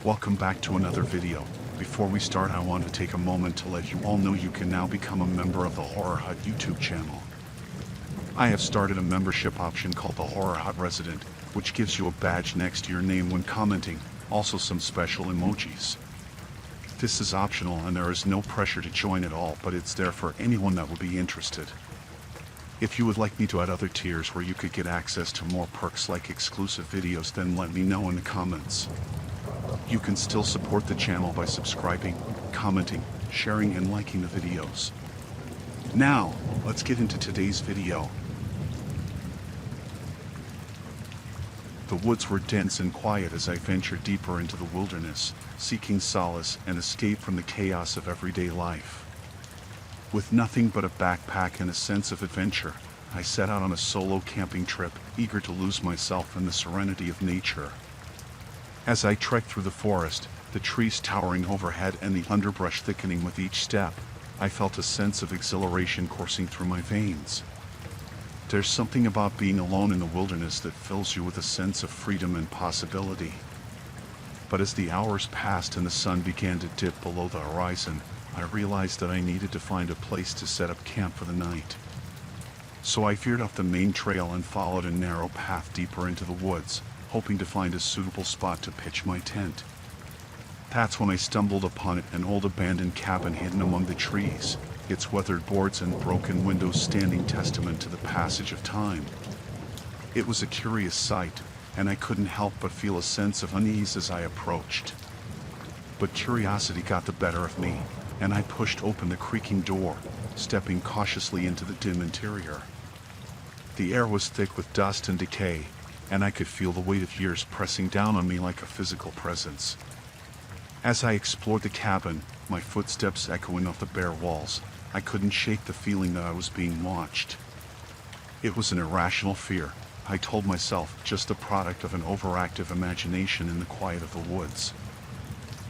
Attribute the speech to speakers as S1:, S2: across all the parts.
S1: Welcome back to another video. Before we start, I want to take a moment to let you all know you can now become a member of the Horror Hut YouTube channel. I have started a membership option called the Horror Hut Resident, which gives you a badge next to your name when commenting, also some special emojis. This is optional and there is no pressure to join at all, but it's there for anyone that would be interested. If you would like me to add other tiers where you could get access to more perks like exclusive videos, then let me know in the comments. You can still support the channel by subscribing, commenting, sharing and liking the videos. Now, let's get into today's video. The woods were dense and quiet as I ventured deeper into the wilderness, seeking solace and escape from the chaos of everyday life. With nothing but a backpack and a sense of adventure, I set out on a solo camping trip, eager to lose myself in the serenity of nature. As I trekked through the forest, the trees towering overhead and the underbrush thickening with each step, I felt a sense of exhilaration coursing through my veins. There's something about being alone in the wilderness that fills you with a sense of freedom and possibility. But as the hours passed and the sun began to dip below the horizon, I realized that I needed to find a place to set up camp for the night. So I veered off the main trail and followed a narrow path deeper into the woods, hoping to find a suitable spot to pitch my tent. That's when I stumbled upon an old abandoned cabin hidden among the trees, its weathered boards and broken windows standing testament to the passage of time. It was a curious sight, and I couldn't help but feel a sense of unease as I approached. But curiosity got the better of me, and I pushed open the creaking door, stepping cautiously into the dim interior. The air was thick with dust and decay, and I could feel the weight of years pressing down on me like a physical presence. As I explored the cabin, my footsteps echoing off the bare walls, I couldn't shake the feeling that I was being watched. It was an irrational fear, I told myself, just the product of an overactive imagination in the quiet of the woods.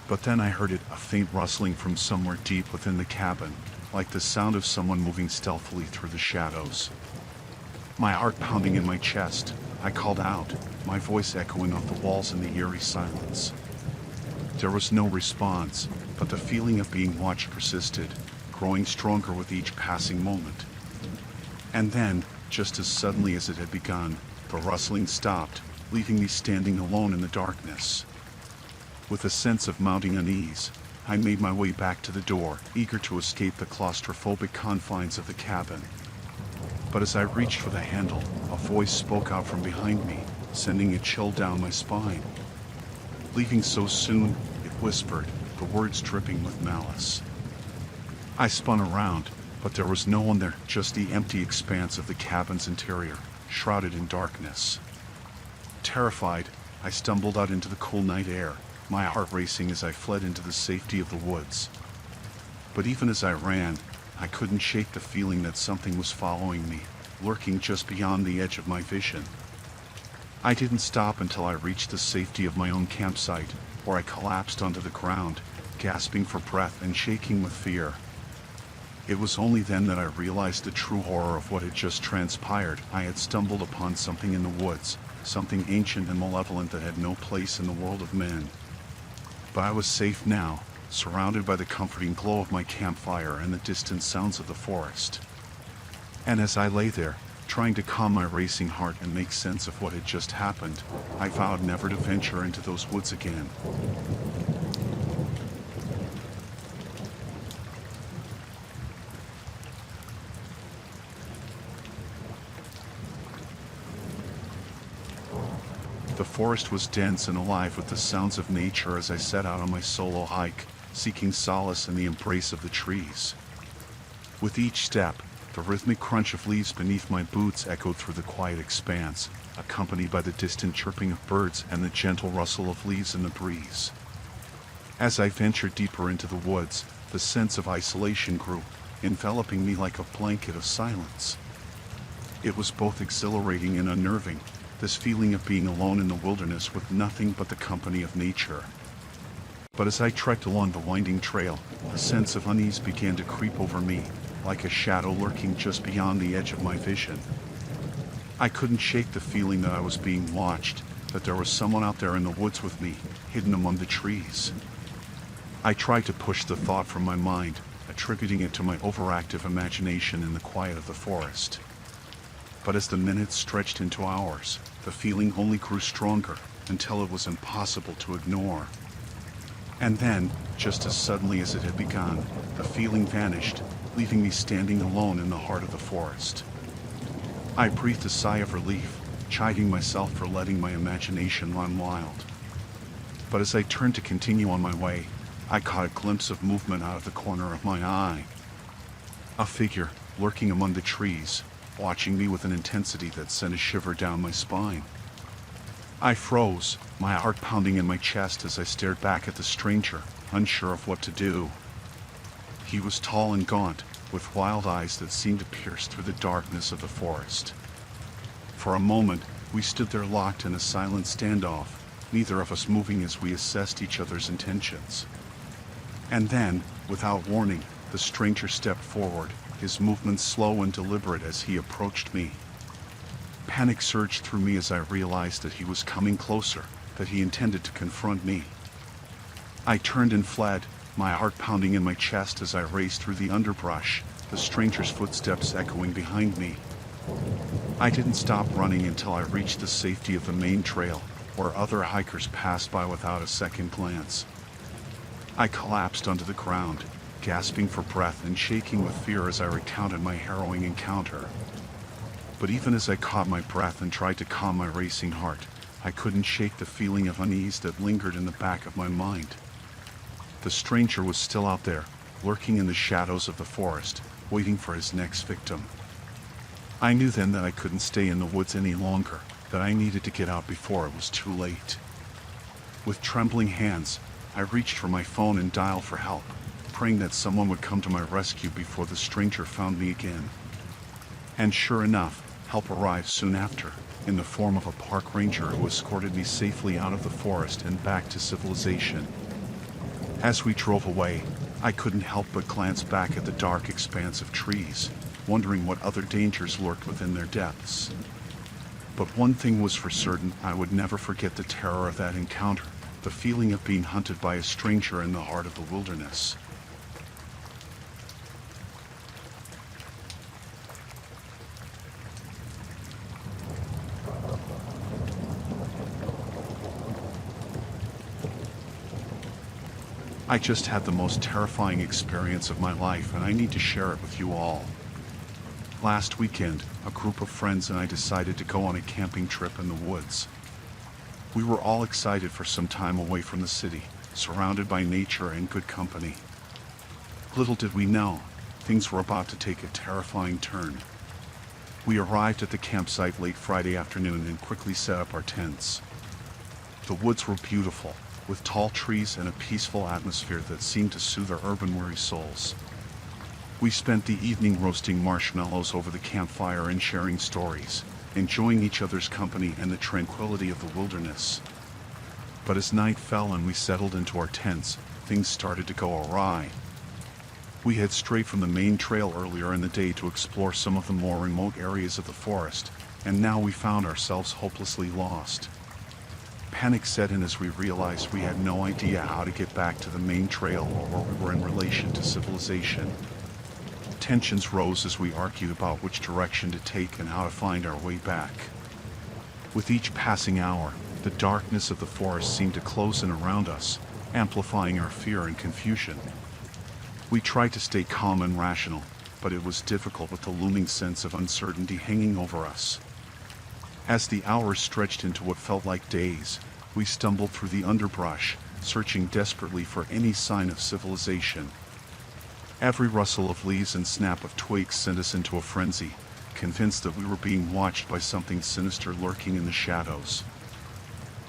S1: But then I heard a faint rustling from somewhere deep within the cabin, like the sound of someone moving stealthily through the shadows. My heart pounding in my chest, I called out, my voice echoing off the walls in the eerie silence. There was no response, but the feeling of being watched persisted, growing stronger with each passing moment. And then, just as suddenly as it had begun, the rustling stopped, leaving me standing alone in the darkness. With a sense of mounting unease, I made my way back to the door, eager to escape the claustrophobic confines of the cabin. But as I reached for the handle, a voice spoke out from behind me, sending a chill down my spine. "Leaving so soon?" it whispered, the words dripping with malice. I spun around, but there was no one there, just the empty expanse of the cabin's interior, shrouded in darkness. Terrified, I stumbled out into the cool night air, my heart racing as I fled into the safety of the woods. But even as I ran, I couldn't shake the feeling that something was following me, lurking just beyond the edge of my vision. I didn't stop until I reached the safety of my own campsite, where I collapsed onto the ground, gasping for breath and shaking with fear. It was only then that I realized the true horror of what had just transpired. I had stumbled upon something in the woods, something ancient and malevolent that had no place in the world of men. But I was safe now, surrounded by the comforting glow of my campfire and the distant sounds of the forest. And as I lay there, trying to calm my racing heart and make sense of what had just happened, I vowed never to venture into those woods again. The forest was dense and alive with the sounds of nature as I set out on my solo hike, seeking solace in the embrace of the trees. With each step, the rhythmic crunch of leaves beneath my boots echoed through the quiet expanse, accompanied by the distant chirping of birds and the gentle rustle of leaves in the breeze. As I ventured deeper into the woods, the sense of isolation grew, enveloping me like a blanket of silence. It was both exhilarating and unnerving, this feeling of being alone in the wilderness with nothing but the company of nature. But as I trekked along the winding trail, a sense of unease began to creep over me, like a shadow lurking just beyond the edge of my vision. I couldn't shake the feeling that I was being watched, that there was someone out there in the woods with me, hidden among the trees. I tried to push the thought from my mind, attributing it to my overactive imagination in the quiet of the forest. But as the minutes stretched into hours, the feeling only grew stronger until it was impossible to ignore. And then, just as suddenly as it had begun, the feeling vanished, leaving me standing alone in the heart of the forest. I breathed a sigh of relief, chiding myself for letting my imagination run wild. But as I turned to continue on my way, I caught a glimpse of movement out of the corner of my eye. A figure, lurking among the trees, watching me with an intensity that sent a shiver down my spine. I froze, my heart pounding in my chest as I stared back at the stranger, unsure of what to do. He was tall and gaunt, with wild eyes that seemed to pierce through the darkness of the forest. For a moment, we stood there locked in a silent standoff, neither of us moving as we assessed each other's intentions. And then, without warning, the stranger stepped forward, his movements slow and deliberate as he approached me. Panic surged through me as I realized that he was coming closer, that he intended to confront me. I turned and fled, my heart pounding in my chest as I raced through the underbrush, the stranger's footsteps echoing behind me. I didn't stop running until I reached the safety of the main trail, where other hikers passed by without a second glance. I collapsed onto the ground, gasping for breath and shaking with fear as I recounted my harrowing encounter. But even as I caught my breath and tried to calm my racing heart, I couldn't shake the feeling of unease that lingered in the back of my mind. The stranger was still out there, lurking in the shadows of the forest, waiting for his next victim. I knew then that I couldn't stay in the woods any longer, that I needed to get out before it was too late. With trembling hands, I reached for my phone and dialed for help, praying that someone would come to my rescue before the stranger found me again. And sure enough, help arrived soon after, in the form of a park ranger who escorted me safely out of the forest and back to civilization. As we drove away, I couldn't help but glance back at the dark expanse of trees, wondering what other dangers lurked within their depths. But one thing was for certain: I would never forget the terror of that encounter, the feeling of being hunted by a stranger in the heart of the wilderness. I just had the most terrifying experience of my life, and I need to share it with you all. Last weekend, a group of friends and I decided to go on a camping trip in the woods. We were all excited for some time away from the city, surrounded by nature and good company. Little did we know, things were about to take a terrifying turn. We arrived at the campsite late Friday afternoon and quickly set up our tents. The woods were beautiful, with tall trees and a peaceful atmosphere that seemed to soothe our urban-weary souls. We spent the evening roasting marshmallows over the campfire and sharing stories, enjoying each other's company and the tranquility of the wilderness. But as night fell and we settled into our tents, things started to go awry. We had strayed from the main trail earlier in the day to explore some of the more remote areas of the forest, and now we found ourselves hopelessly lost. Panic set in as we realized we had no idea how to get back to the main trail or where we were in relation to civilization. Tensions rose as we argued about which direction to take and how to find our way back. With each passing hour, the darkness of the forest seemed to close in around us, amplifying our fear and confusion. We tried to stay calm and rational, but it was difficult with the looming sense of uncertainty hanging over us. As the hours stretched into what felt like days, we stumbled through the underbrush, searching desperately for any sign of civilization. Every rustle of leaves and snap of twigs sent us into a frenzy, convinced that we were being watched by something sinister lurking in the shadows.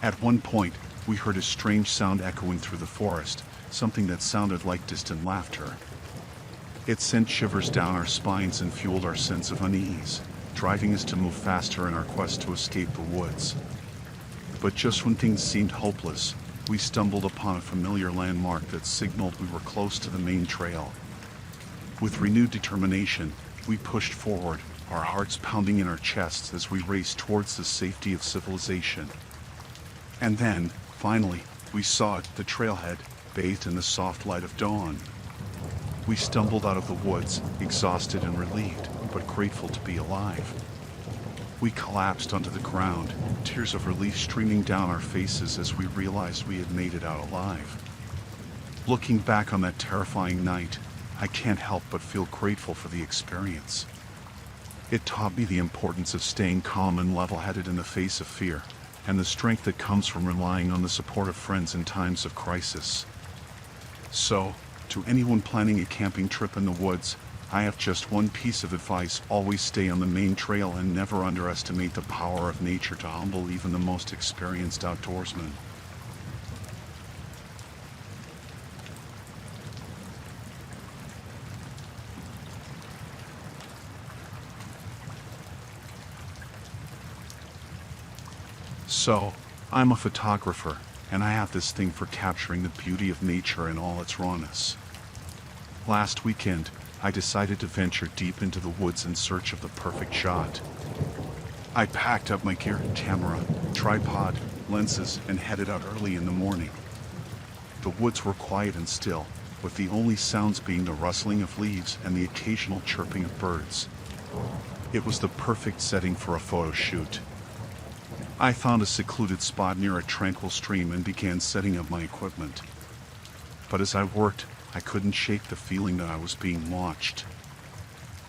S1: At one point, we heard a strange sound echoing through the forest, something that sounded like distant laughter. It sent shivers down our spines and fueled our sense of unease, driving us to move faster in our quest to escape the woods. But just when things seemed hopeless, we stumbled upon a familiar landmark that signaled we were close to the main trail. With renewed determination, we pushed forward, our hearts pounding in our chests as we raced towards the safety of civilization. And then, finally, we saw it, the trailhead, bathed in the soft light of dawn. We stumbled out of the woods, exhausted and relieved, but grateful to be alive. We collapsed onto the ground, tears of relief streaming down our faces as we realized we had made it out alive. Looking back on that terrifying night, I can't help but feel grateful for the experience. It taught me the importance of staying calm and level-headed in the face of fear, and the strength that comes from relying on the support of friends in times of crisis. So, to anyone planning a camping trip in the woods, I have just one piece of advice: always stay on the main trail and never underestimate the power of nature to humble even the most experienced outdoorsman. So, I'm a photographer, and I have this thing for capturing the beauty of nature in all its rawness. Last weekend, I decided to venture deep into the woods in search of the perfect shot. I packed up my gear, camera, tripod, lenses, and headed out early in the morning. The woods were quiet and still, with the only sounds being the rustling of leaves and the occasional chirping of birds. It was the perfect setting for a photo shoot. I found a secluded spot near a tranquil stream and began setting up my equipment. But as I worked, I couldn't shake the feeling that I was being watched.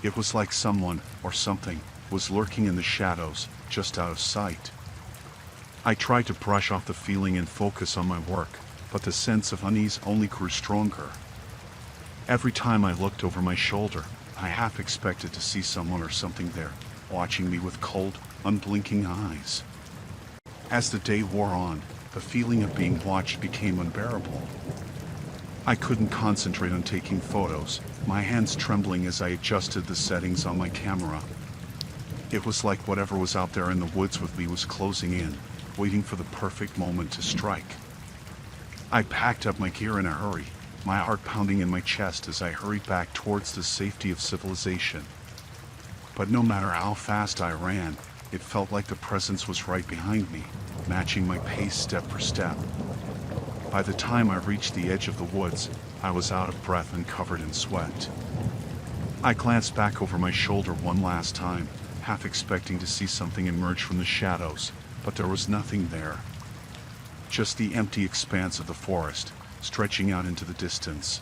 S1: It was like someone, or something, was lurking in the shadows, just out of sight. I tried to brush off the feeling and focus on my work, but the sense of unease only grew stronger. Every time I looked over my shoulder, I half expected to see someone or something there, watching me with cold, unblinking eyes. As the day wore on, the feeling of being watched became unbearable. I couldn't concentrate on taking photos, my hands trembling as I adjusted the settings on my camera. It was like whatever was out there in the woods with me was closing in, waiting for the perfect moment to strike. I packed up my gear in a hurry, my heart pounding in my chest as I hurried back towards the safety of civilization. But no matter how fast I ran, it felt like the presence was right behind me, matching my pace step for step. By the time I reached the edge of the woods, I was out of breath and covered in sweat. I glanced back over my shoulder one last time, half expecting to see something emerge from the shadows, but there was nothing there. Just the empty expanse of the forest, stretching out into the distance.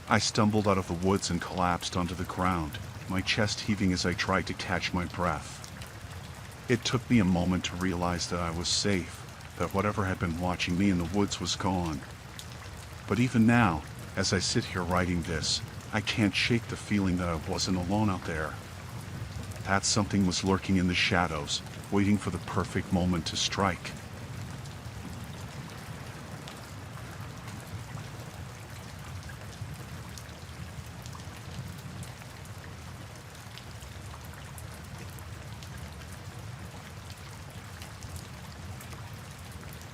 S1: I stumbled out of the woods and collapsed onto the ground, my chest heaving as I tried to catch my breath. It took me a moment to realize that I was safe, that whatever had been watching me in the woods was gone. But even now, as I sit here writing this, I can't shake the feeling that I wasn't alone out there. That something was lurking in the shadows, waiting for the perfect moment to strike.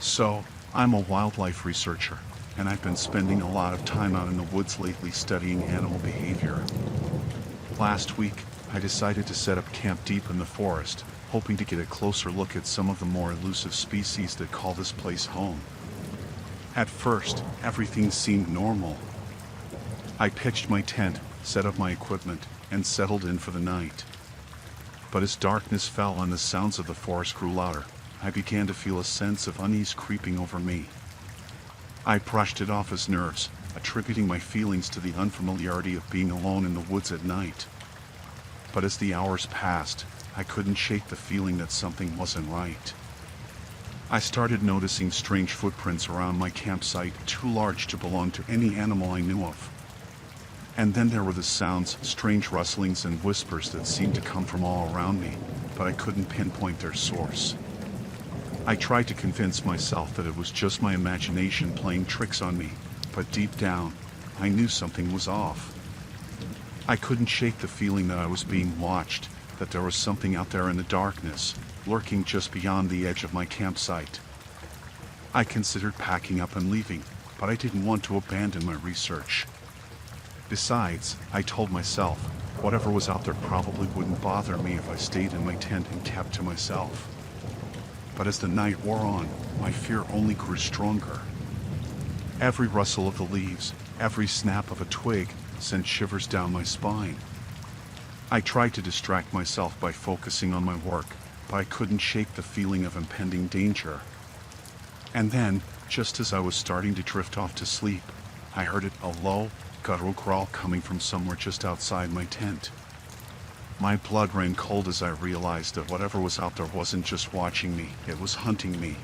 S1: So, I'm a wildlife researcher, and I've been spending a lot of time out in the woods lately studying animal behavior. Last week, I decided to set up camp deep in the forest, hoping to get a closer look at some of the more elusive species that call this place home. At first, everything seemed normal. I pitched my tent, set up my equipment, and settled in for the night. But as darkness fell and the sounds of the forest grew louder, I began to feel a sense of unease creeping over me. I brushed it off as nerves, attributing my feelings to the unfamiliarity of being alone in the woods at night. But as the hours passed, I couldn't shake the feeling that something wasn't right. I started noticing strange footprints around my campsite, too large to belong to any animal I knew of. And then there were the sounds, strange rustlings and whispers that seemed to come from all around me, but I couldn't pinpoint their source. I tried to convince myself that it was just my imagination playing tricks on me, but deep down, I knew something was off. I couldn't shake the feeling that I was being watched, that there was something out there in the darkness, lurking just beyond the edge of my campsite. I considered packing up and leaving, but I didn't want to abandon my research. Besides, I told myself, whatever was out there probably wouldn't bother me if I stayed in my tent and kept to myself. But as the night wore on, my fear only grew stronger. Every rustle of the leaves, every snap of a twig, sent shivers down my spine. I tried to distract myself by focusing on my work, but I couldn't shake the feeling of impending danger. And then, just as I was starting to drift off to sleep, I heard a low, guttural growl coming from somewhere just outside my tent. My blood ran cold as I realized that whatever was out there wasn't just watching me, it was hunting me.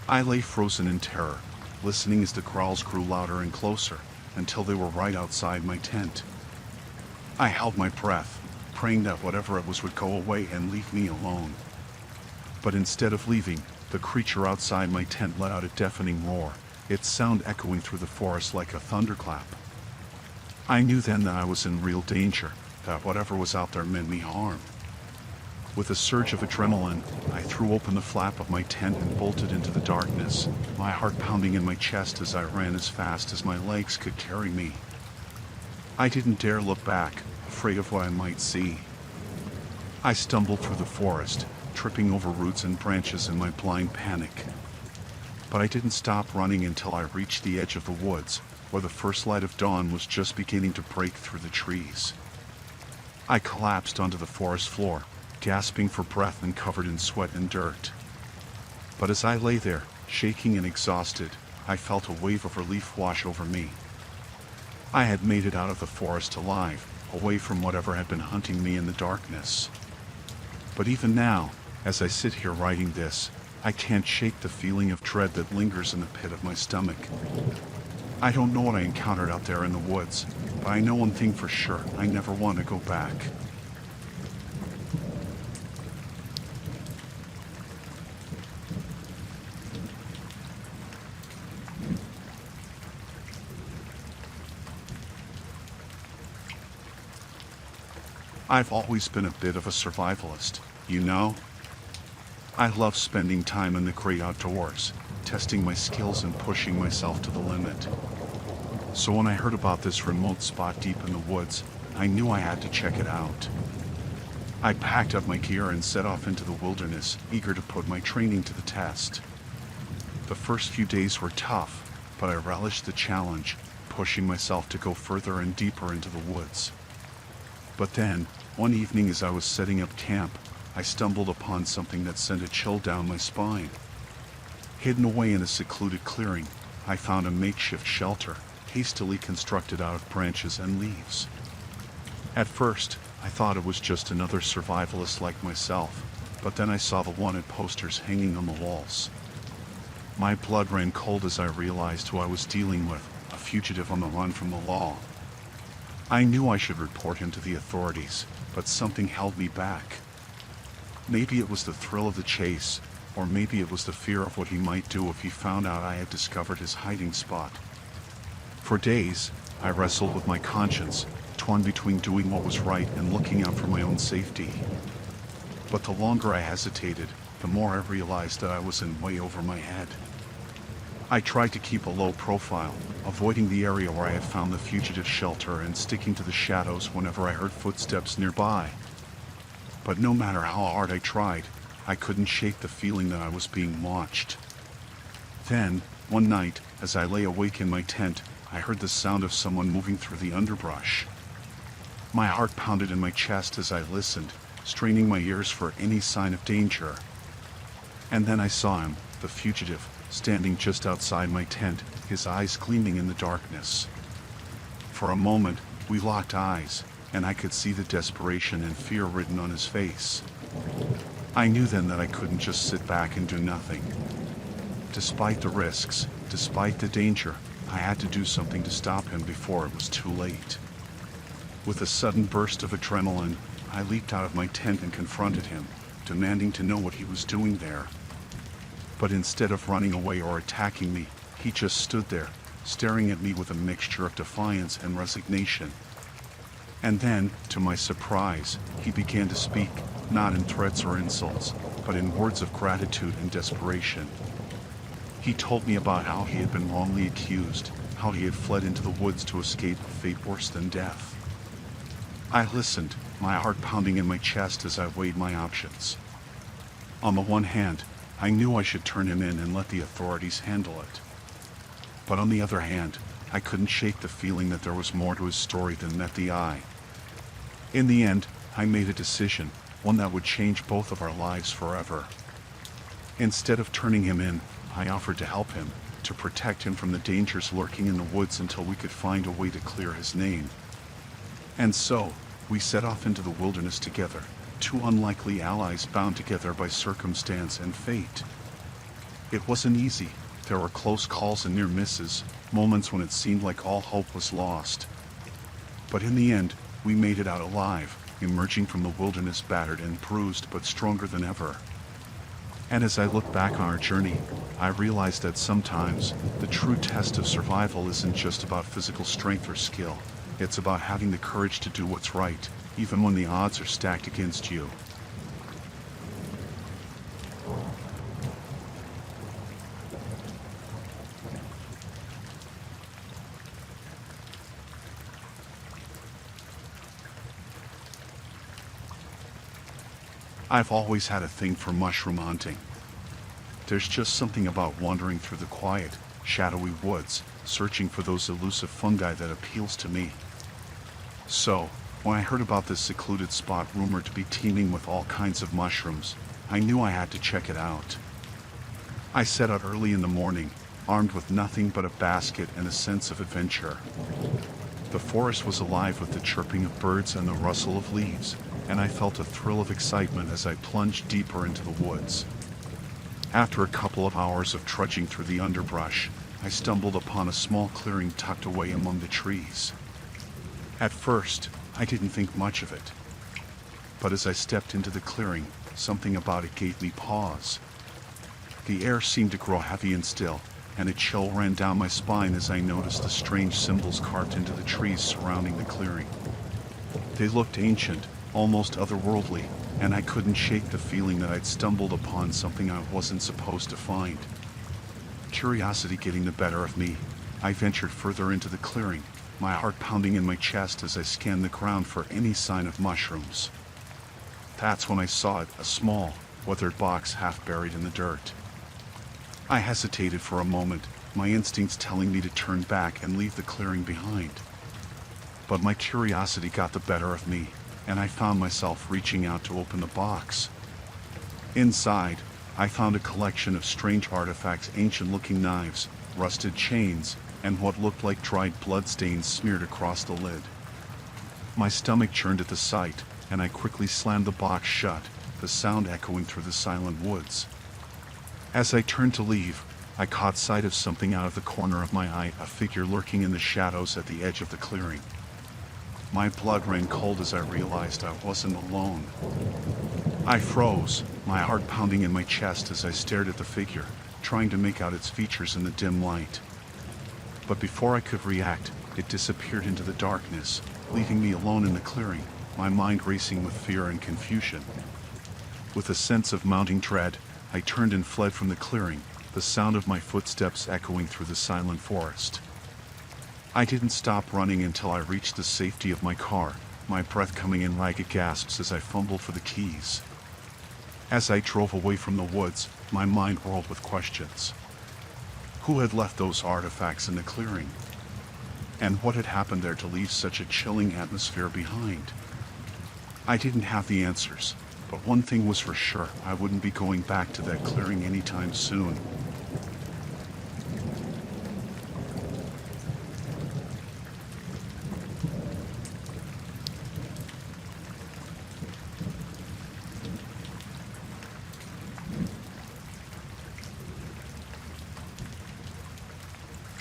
S1: I lay frozen in terror, listening as the growls grew louder and closer, until they were right outside my tent. I held my breath, praying that whatever it was would go away and leave me alone. But instead of leaving, the creature outside my tent let out a deafening roar, its sound echoing through the forest like a thunderclap. I knew then that I was in real danger, that whatever was out there meant me harm. With a surge of adrenaline, I threw open the flap of my tent and bolted into the darkness, my heart pounding in my chest as I ran as fast as my legs could carry me. I didn't dare look back, afraid of what I might see. I stumbled through the forest, tripping over roots and branches in my blind panic. But I didn't stop running until I reached the edge of the woods, where the first light of dawn was just beginning to break through the trees. I collapsed onto the forest floor, gasping for breath and covered in sweat and dirt. But as I lay there, shaking and exhausted, I felt a wave of relief wash over me. I had made it out of the forest alive, away from whatever had been hunting me in the darkness. But even now, as I sit here writing this, I can't shake the feeling of dread that lingers in the pit of my stomach. I don't know what I encountered out there in the woods, but I know one thing for sure: I never want to go back. I've always been a bit of a survivalist, you know? I love spending time in the great outdoors, testing my skills and pushing myself to the limit. So when I heard about this remote spot deep in the woods, I knew I had to check it out. I packed up my gear and set off into the wilderness, eager to put my training to the test. The first few days were tough, but I relished the challenge, pushing myself to go further and deeper into the woods. But then, one evening as I was setting up camp, I stumbled upon something that sent a chill down my spine. Hidden away in a secluded clearing, I found a makeshift shelter, hastily constructed out of branches and leaves. At first, I thought it was just another survivalist like myself, but then I saw the wanted posters hanging on the walls. My blood ran cold as I realized who I was dealing with, a fugitive on the run from the law. I knew I should report him to the authorities, but something held me back. Maybe it was the thrill of the chase, or maybe it was the fear of what he might do if he found out I had discovered his hiding spot. For days, I wrestled with my conscience, torn between doing what was right and looking out for my own safety. But the longer I hesitated, the more I realized that I was in way over my head. I tried to keep a low profile, avoiding the area where I had found the fugitive shelter and sticking to the shadows whenever I heard footsteps nearby. But no matter how hard I tried, I couldn't shake the feeling that I was being watched. Then, one night, as I lay awake in my tent, I heard the sound of someone moving through the underbrush. My heart pounded in my chest as I listened, straining my ears for any sign of danger. And then I saw him, the fugitive, standing just outside my tent, his eyes gleaming in the darkness. For a moment, we locked eyes, and I could see the desperation and fear written on his face. I knew then that I couldn't just sit back and do nothing. Despite the risks, despite the danger, I had to do something to stop him before it was too late. With a sudden burst of adrenaline, I leaped out of my tent and confronted him, demanding to know what he was doing there. But instead of running away or attacking me, he just stood there, staring at me with a mixture of defiance and resignation. And then, to my surprise, he began to speak, not in threats or insults, but in words of gratitude and desperation. He told me about how he had been wrongly accused, how he had fled into the woods to escape a fate worse than death. I listened, my heart pounding in my chest as I weighed my options. On the one hand, I knew I should turn him in and let the authorities handle it. But on the other hand, I couldn't shake the feeling that there was more to his story than met the eye. In the end, I made a decision, one that would change both of our lives forever. Instead of turning him in, I offered to help him, to protect him from the dangers lurking in the woods until we could find a way to clear his name. And so, we set off into the wilderness together, two unlikely allies bound together by circumstance and fate. It wasn't easy. There were close calls and near misses, moments when it seemed like all hope was lost. But in the end, we made it out alive, emerging from the wilderness battered and bruised but stronger than ever. And as I look back on our journey, I realized that sometimes the true test of survival isn't just about physical strength or skill. It's about having the courage to do what's right, even when the odds are stacked against you. I've always had a thing for mushroom hunting. There's just something about wandering through the quiet, shadowy woods, searching for those elusive fungi that appeals to me. So, when I heard about this secluded spot rumored to be teeming with all kinds of mushrooms, I knew I had to check it out. I set out early in the morning, armed with nothing but a basket and a sense of adventure. The forest was alive with the chirping of birds and the rustle of leaves, and I felt a thrill of excitement as I plunged deeper into the woods. After a couple of hours of trudging through the underbrush, I stumbled upon a small clearing tucked away among the trees. At first, I didn't think much of it. But as I stepped into the clearing, something about it gave me pause. The air seemed to grow heavy and still, and a chill ran down my spine as I noticed the strange symbols carved into the trees surrounding the clearing. They looked ancient, almost otherworldly, and I couldn't shake the feeling that I'd stumbled upon something I wasn't supposed to find. Curiosity getting the better of me, I ventured further into the clearing, my heart pounding in my chest as I scanned the ground for any sign of mushrooms. That's when I saw it, a small, weathered box half buried in the dirt. I hesitated for a moment, my instincts telling me to turn back and leave the clearing behind. But my curiosity got the better of me, and I found myself reaching out to open the box. Inside, I found a collection of strange artifacts, ancient-looking knives, rusted chains, and what looked like dried bloodstains smeared across the lid. My stomach churned at the sight, and I quickly slammed the box shut, the sound echoing through the silent woods. As I turned to leave, I caught sight of something out of the corner of my eye, a figure lurking in the shadows at the edge of the clearing. My blood ran cold as I realized I wasn't alone. I froze, my heart pounding in my chest as I stared at the figure, trying to make out its features in the dim light. But before I could react, it disappeared into the darkness, leaving me alone in the clearing, my mind racing with fear and confusion. With a sense of mounting dread, I turned and fled from the clearing, the sound of my footsteps echoing through the silent forest. I didn't stop running until I reached the safety of my car, my breath coming in ragged gasps as I fumbled for the keys. As I drove away from the woods, my mind whirled with questions. Who had left those artifacts in the clearing? And what had happened there to leave such a chilling atmosphere behind? I didn't have the answers, but one thing was for sure, I wouldn't be going back to that clearing anytime soon.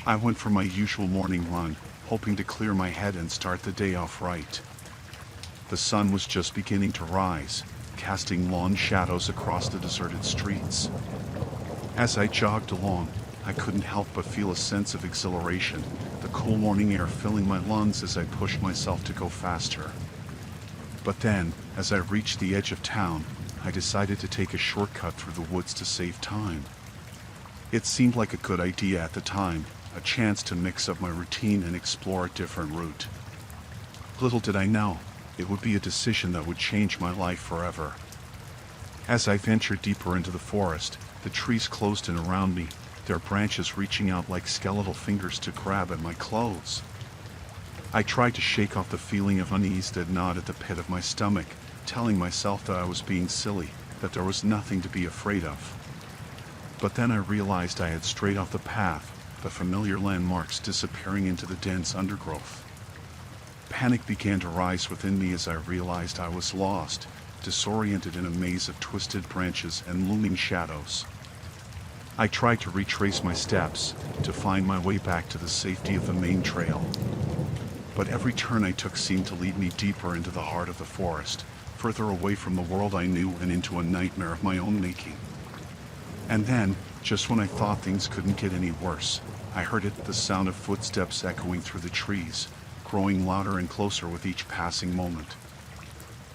S1: I went for my usual morning run, hoping to clear my head and start the day off right. The sun was just beginning to rise, casting long shadows across the deserted streets. As I jogged along, I couldn't help but feel a sense of exhilaration, the cool morning air filling my lungs as I pushed myself to go faster. But then, as I reached the edge of town, I decided to take a shortcut through the woods to save time. It seemed like a good idea at the time, a chance to mix up my routine and explore a different route. Little did I know, it would be a decision that would change my life forever. As I ventured deeper into the forest, The trees closed in around me, their branches reaching out like skeletal fingers to grab at my clothes. I tried to shake off the feeling of unease that gnawed at the pit of my stomach, telling myself that I was being silly, that there was nothing to be afraid of. But then I realized I had strayed off the path, the familiar landmarks disappearing into the dense undergrowth. Panic began to rise within me as I realized I was lost, disoriented in a maze of twisted branches and looming shadows. I tried to retrace my steps, to find my way back to the safety of the main trail. But every turn I took seemed to lead me deeper into the heart of the forest, further away from the world I knew and into a nightmare of my own making. And then, just when I thought things couldn't get any worse, I heard it, the sound of footsteps echoing through the trees, growing louder and closer with each passing moment.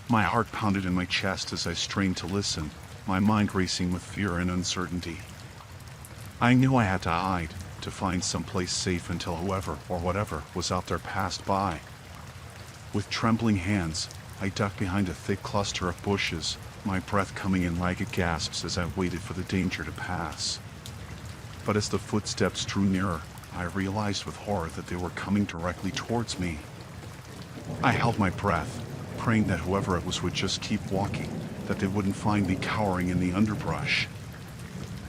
S1: My heart pounded in my chest as I strained to listen, my mind racing with fear and uncertainty. I knew I had to hide, to find someplace safe until whoever or whatever was out there passed by. With trembling hands, I ducked behind a thick cluster of bushes, my breath coming in ragged gasps as I waited for the danger to pass. But as the footsteps drew nearer, I realized with horror that they were coming directly towards me. I held my breath, praying that whoever it was would just keep walking, that they wouldn't find me cowering in the underbrush.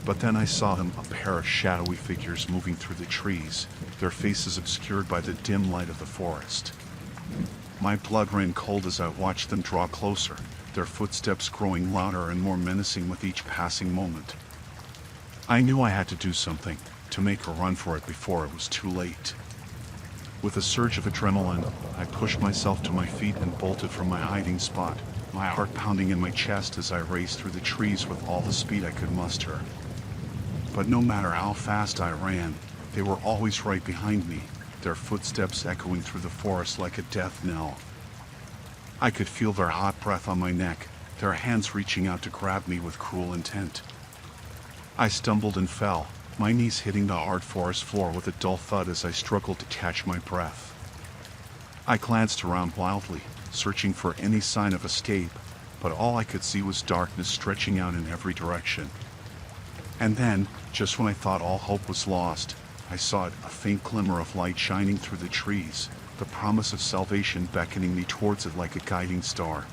S1: But then I saw them, a pair of shadowy figures moving through the trees, their faces obscured by the dim light of the forest. My blood ran cold as I watched them draw closer, their footsteps growing louder and more menacing with each passing moment. I knew I had to do something, to make a run for it before it was too late. With a surge of adrenaline, I pushed myself to my feet and bolted from my hiding spot, my heart pounding in my chest as I raced through the trees with all the speed I could muster. But no matter how fast I ran, they were always right behind me, their footsteps echoing through the forest like a death knell. I could feel their hot breath on my neck, their hands reaching out to grab me with cruel intent. I stumbled and fell, my knees hitting the hard forest floor with a dull thud as I struggled to catch my breath. I glanced around wildly, searching for any sign of escape, but all I could see was darkness stretching out in every direction. And then, just when I thought all hope was lost, I saw it, a faint glimmer of light shining through the trees, the promise of salvation beckoning me towards it like a guiding star.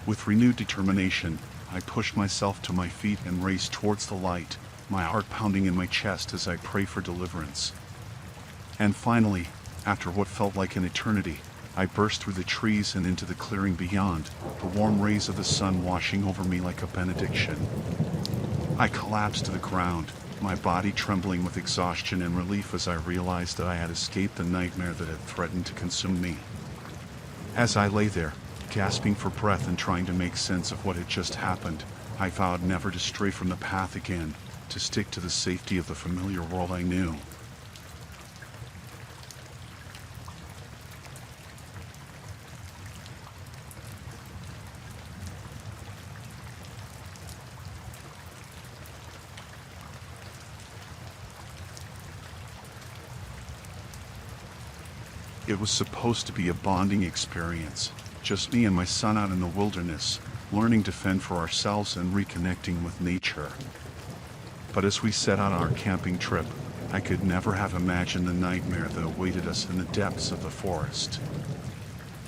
S1: With renewed determination, I pushed myself to my feet and raced towards the light, my heart pounding in my chest as I prayed for deliverance. And finally, after what felt like an eternity, I burst through the trees and into the clearing beyond, the warm rays of the sun washing over me like a benediction. I collapsed to the ground, my body trembling with exhaustion and relief as I realized that I had escaped the nightmare that had threatened to consume me. As I lay there, gasping for breath and trying to make sense of what had just happened, I vowed never to stray from the path again, to stick to the safety of the familiar world I knew. It was supposed to be a bonding experience, just me and my son out in the wilderness, learning to fend for ourselves and reconnecting with nature. But as we set out on our camping trip, I could never have imagined the nightmare that awaited us in the depths of the forest.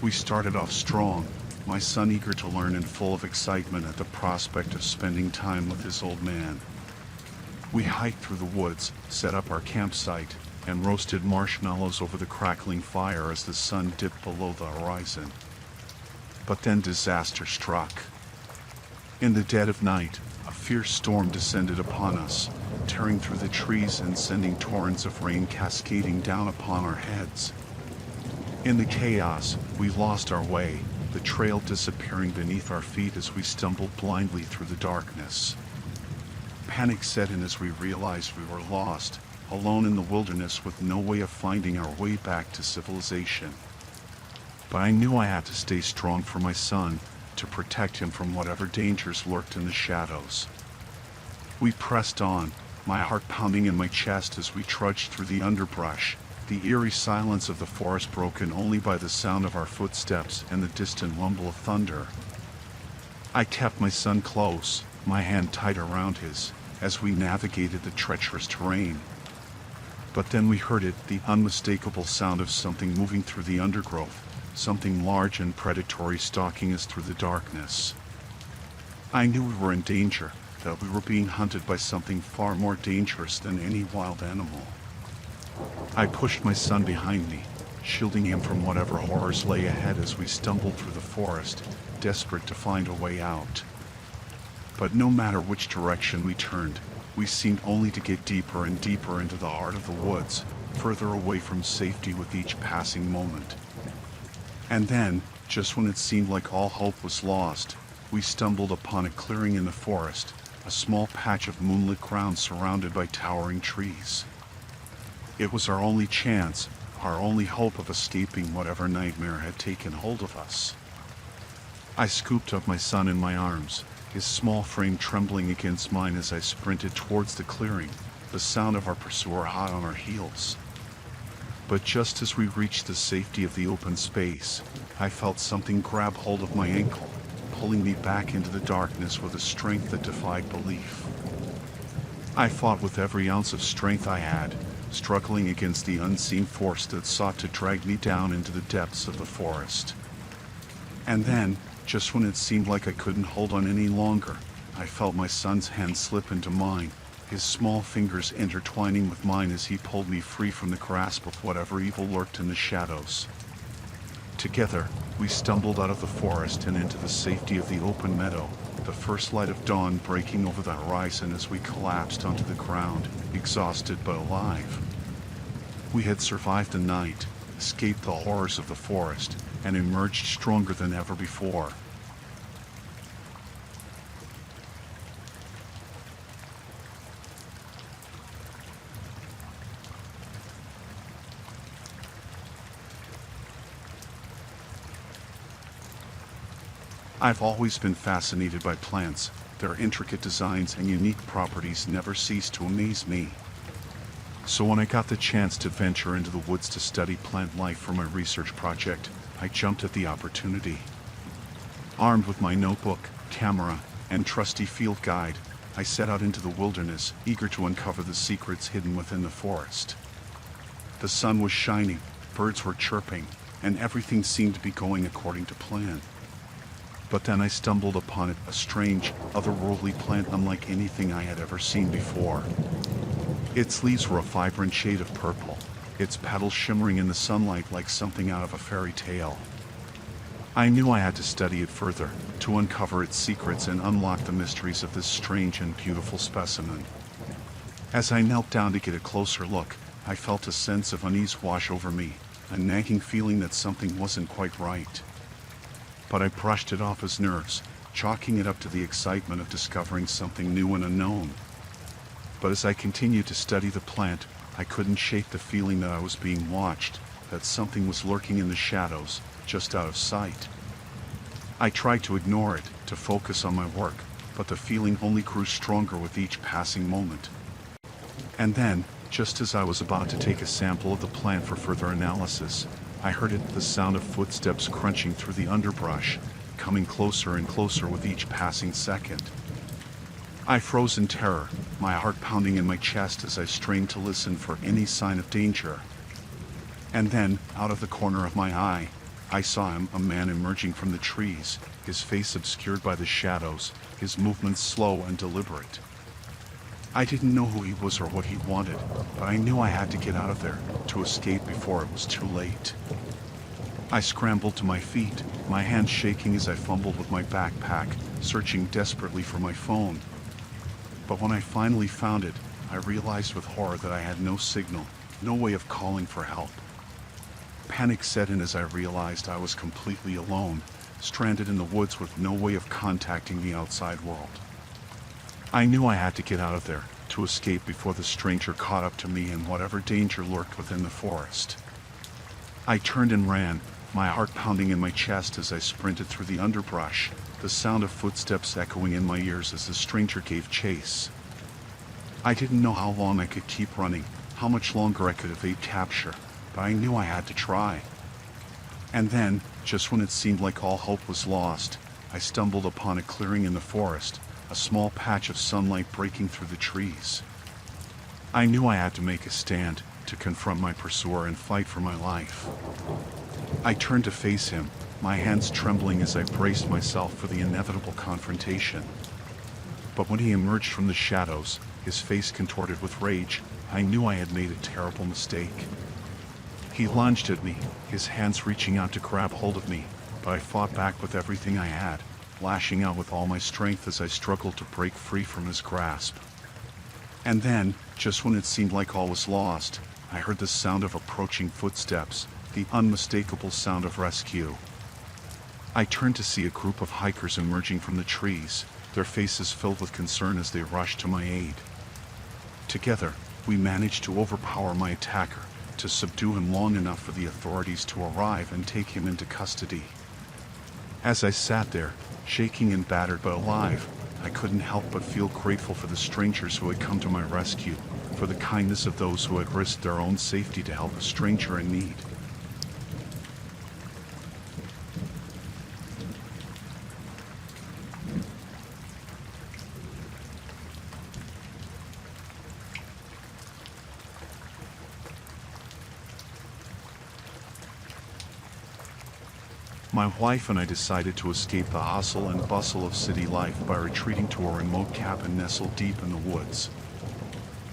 S1: We started off strong, my son eager to learn and full of excitement at the prospect of spending time with his old man. We hiked through the woods, set up our campsite, and roasted marshmallows over the crackling fire as the sun dipped below the horizon. But then disaster struck. In the dead of night, a fierce storm descended upon us, tearing through the trees and sending torrents of rain cascading down upon our heads. In the chaos, we lost our way, the trail disappearing beneath our feet as we stumbled blindly through the darkness. Panic set in as we realized we were lost, alone in the wilderness with no way of finding our way back to civilization. But I knew I had to stay strong for my son, to protect him from whatever dangers lurked in the shadows. We pressed on, my heart pounding in my chest as we trudged through the underbrush, the eerie silence of the forest broken only by the sound of our footsteps and the distant rumble of thunder. I kept my son close, my hand tight around his, as we navigated the treacherous terrain. But then we heard it, the unmistakable sound of something moving through the undergrowth, something large and predatory stalking us through the darkness. I knew we were in danger, that we were being hunted by something far more dangerous than any wild animal. I pushed my son behind me, shielding him from whatever horrors lay ahead as we stumbled through the forest, desperate to find a way out. But no matter which direction we turned, we seemed only to get deeper and deeper into the heart of the woods, further away from safety with each passing moment. And then, just when it seemed like all hope was lost, we stumbled upon a clearing in the forest, a small patch of moonlit ground surrounded by towering trees. It was our only chance, our only hope of escaping whatever nightmare had taken hold of us. I scooped up my son in my arms, his small frame trembling against mine as I sprinted towards the clearing, the sound of our pursuer hot on our heels. But just as we reached the safety of the open space, I felt something grab hold of my ankle, pulling me back into the darkness with a strength that defied belief. I fought with every ounce of strength I had, struggling against the unseen force that sought to drag me down into the depths of the forest. And then, just when it seemed like I couldn't hold on any longer, I felt my son's hand slip into mine, his small fingers intertwining with mine as he pulled me free from the grasp of whatever evil lurked in the shadows. Together, we stumbled out of the forest and into the safety of the open meadow, the first light of dawn breaking over the horizon as we collapsed onto the ground, exhausted but alive. We had survived the night, escaped the horrors of the forest, and emerged stronger than ever before. I've always been fascinated by plants. Their intricate designs and unique properties never cease to amaze me. So when I got the chance to venture into the woods to study plant life for my research project, I jumped at the opportunity. Armed with my notebook, camera, and trusty field guide, I set out into the wilderness, eager to uncover the secrets hidden within the forest. The sun was shining, birds were chirping, and everything seemed to be going according to plan. But then I stumbled upon it, a strange, otherworldly plant unlike anything I had ever seen before. Its leaves were a vibrant shade of purple, its petals shimmering in the sunlight like something out of a fairy tale. I knew I had to study it further, to uncover its secrets and unlock the mysteries of this strange and beautiful specimen. As I knelt down to get a closer look, I felt a sense of unease wash over me, a nagging feeling that something wasn't quite right. But I brushed it off as nerves, chalking it up to the excitement of discovering something new and unknown. But as I continued to study the plant, I couldn't shake the feeling that I was being watched, that something was lurking in the shadows, just out of sight. I tried to ignore it, to focus on my work, but the feeling only grew stronger with each passing moment. And then, just as I was about to take a sample of the plant for further analysis, I heard the sound of footsteps crunching through the underbrush, coming closer and closer with each passing second. I froze in terror, my heart pounding in my chest as I strained to listen for any sign of danger. And then, out of the corner of my eye, I saw him, a man emerging from the trees, his face obscured by the shadows, his movements slow and deliberate. I didn't know who he was or what he wanted, but I knew I had to get out of there, to escape before it was too late. I scrambled to my feet, my hands shaking as I fumbled with my backpack, searching desperately for my phone. But when I finally found it, I realized with horror that I had no signal, no way of calling for help. Panic set in as I realized I was completely alone, stranded in the woods with no way of contacting the outside world. I knew I had to get out of there, to escape before the stranger caught up to me and whatever danger lurked within the forest. I turned and ran, my heart pounding in my chest as I sprinted through the underbrush, the sound of footsteps echoing in my ears as the stranger gave chase. I didn't know how long I could keep running, how much longer I could evade capture, but I knew I had to try. And then, just when it seemed like all hope was lost, I stumbled upon a clearing in the forest, a small patch of sunlight breaking through the trees. I knew I had to make a stand, to confront my pursuer and fight for my life. I turned to face him, my hands trembling as I braced myself for the inevitable confrontation. But when he emerged from the shadows, his face contorted with rage, I knew I had made a terrible mistake. He lunged at me, his hands reaching out to grab hold of me, but I fought back with everything I had, lashing out with all my strength as I struggled to break free from his grasp. And then, just when it seemed like all was lost, I heard the sound of approaching footsteps, the unmistakable sound of rescue. I turned to see a group of hikers emerging from the trees, their faces filled with concern as they rushed to my aid. Together, we managed to overpower my attacker, to subdue him long enough for the authorities to arrive and take him into custody. As I sat there, shaking and battered but alive, I couldn't help but feel grateful for the strangers who had come to my rescue, for the kindness of those who had risked their own safety to help a stranger in need. My wife and I decided to escape the hustle and bustle of city life by retreating to a remote cabin nestled deep in the woods.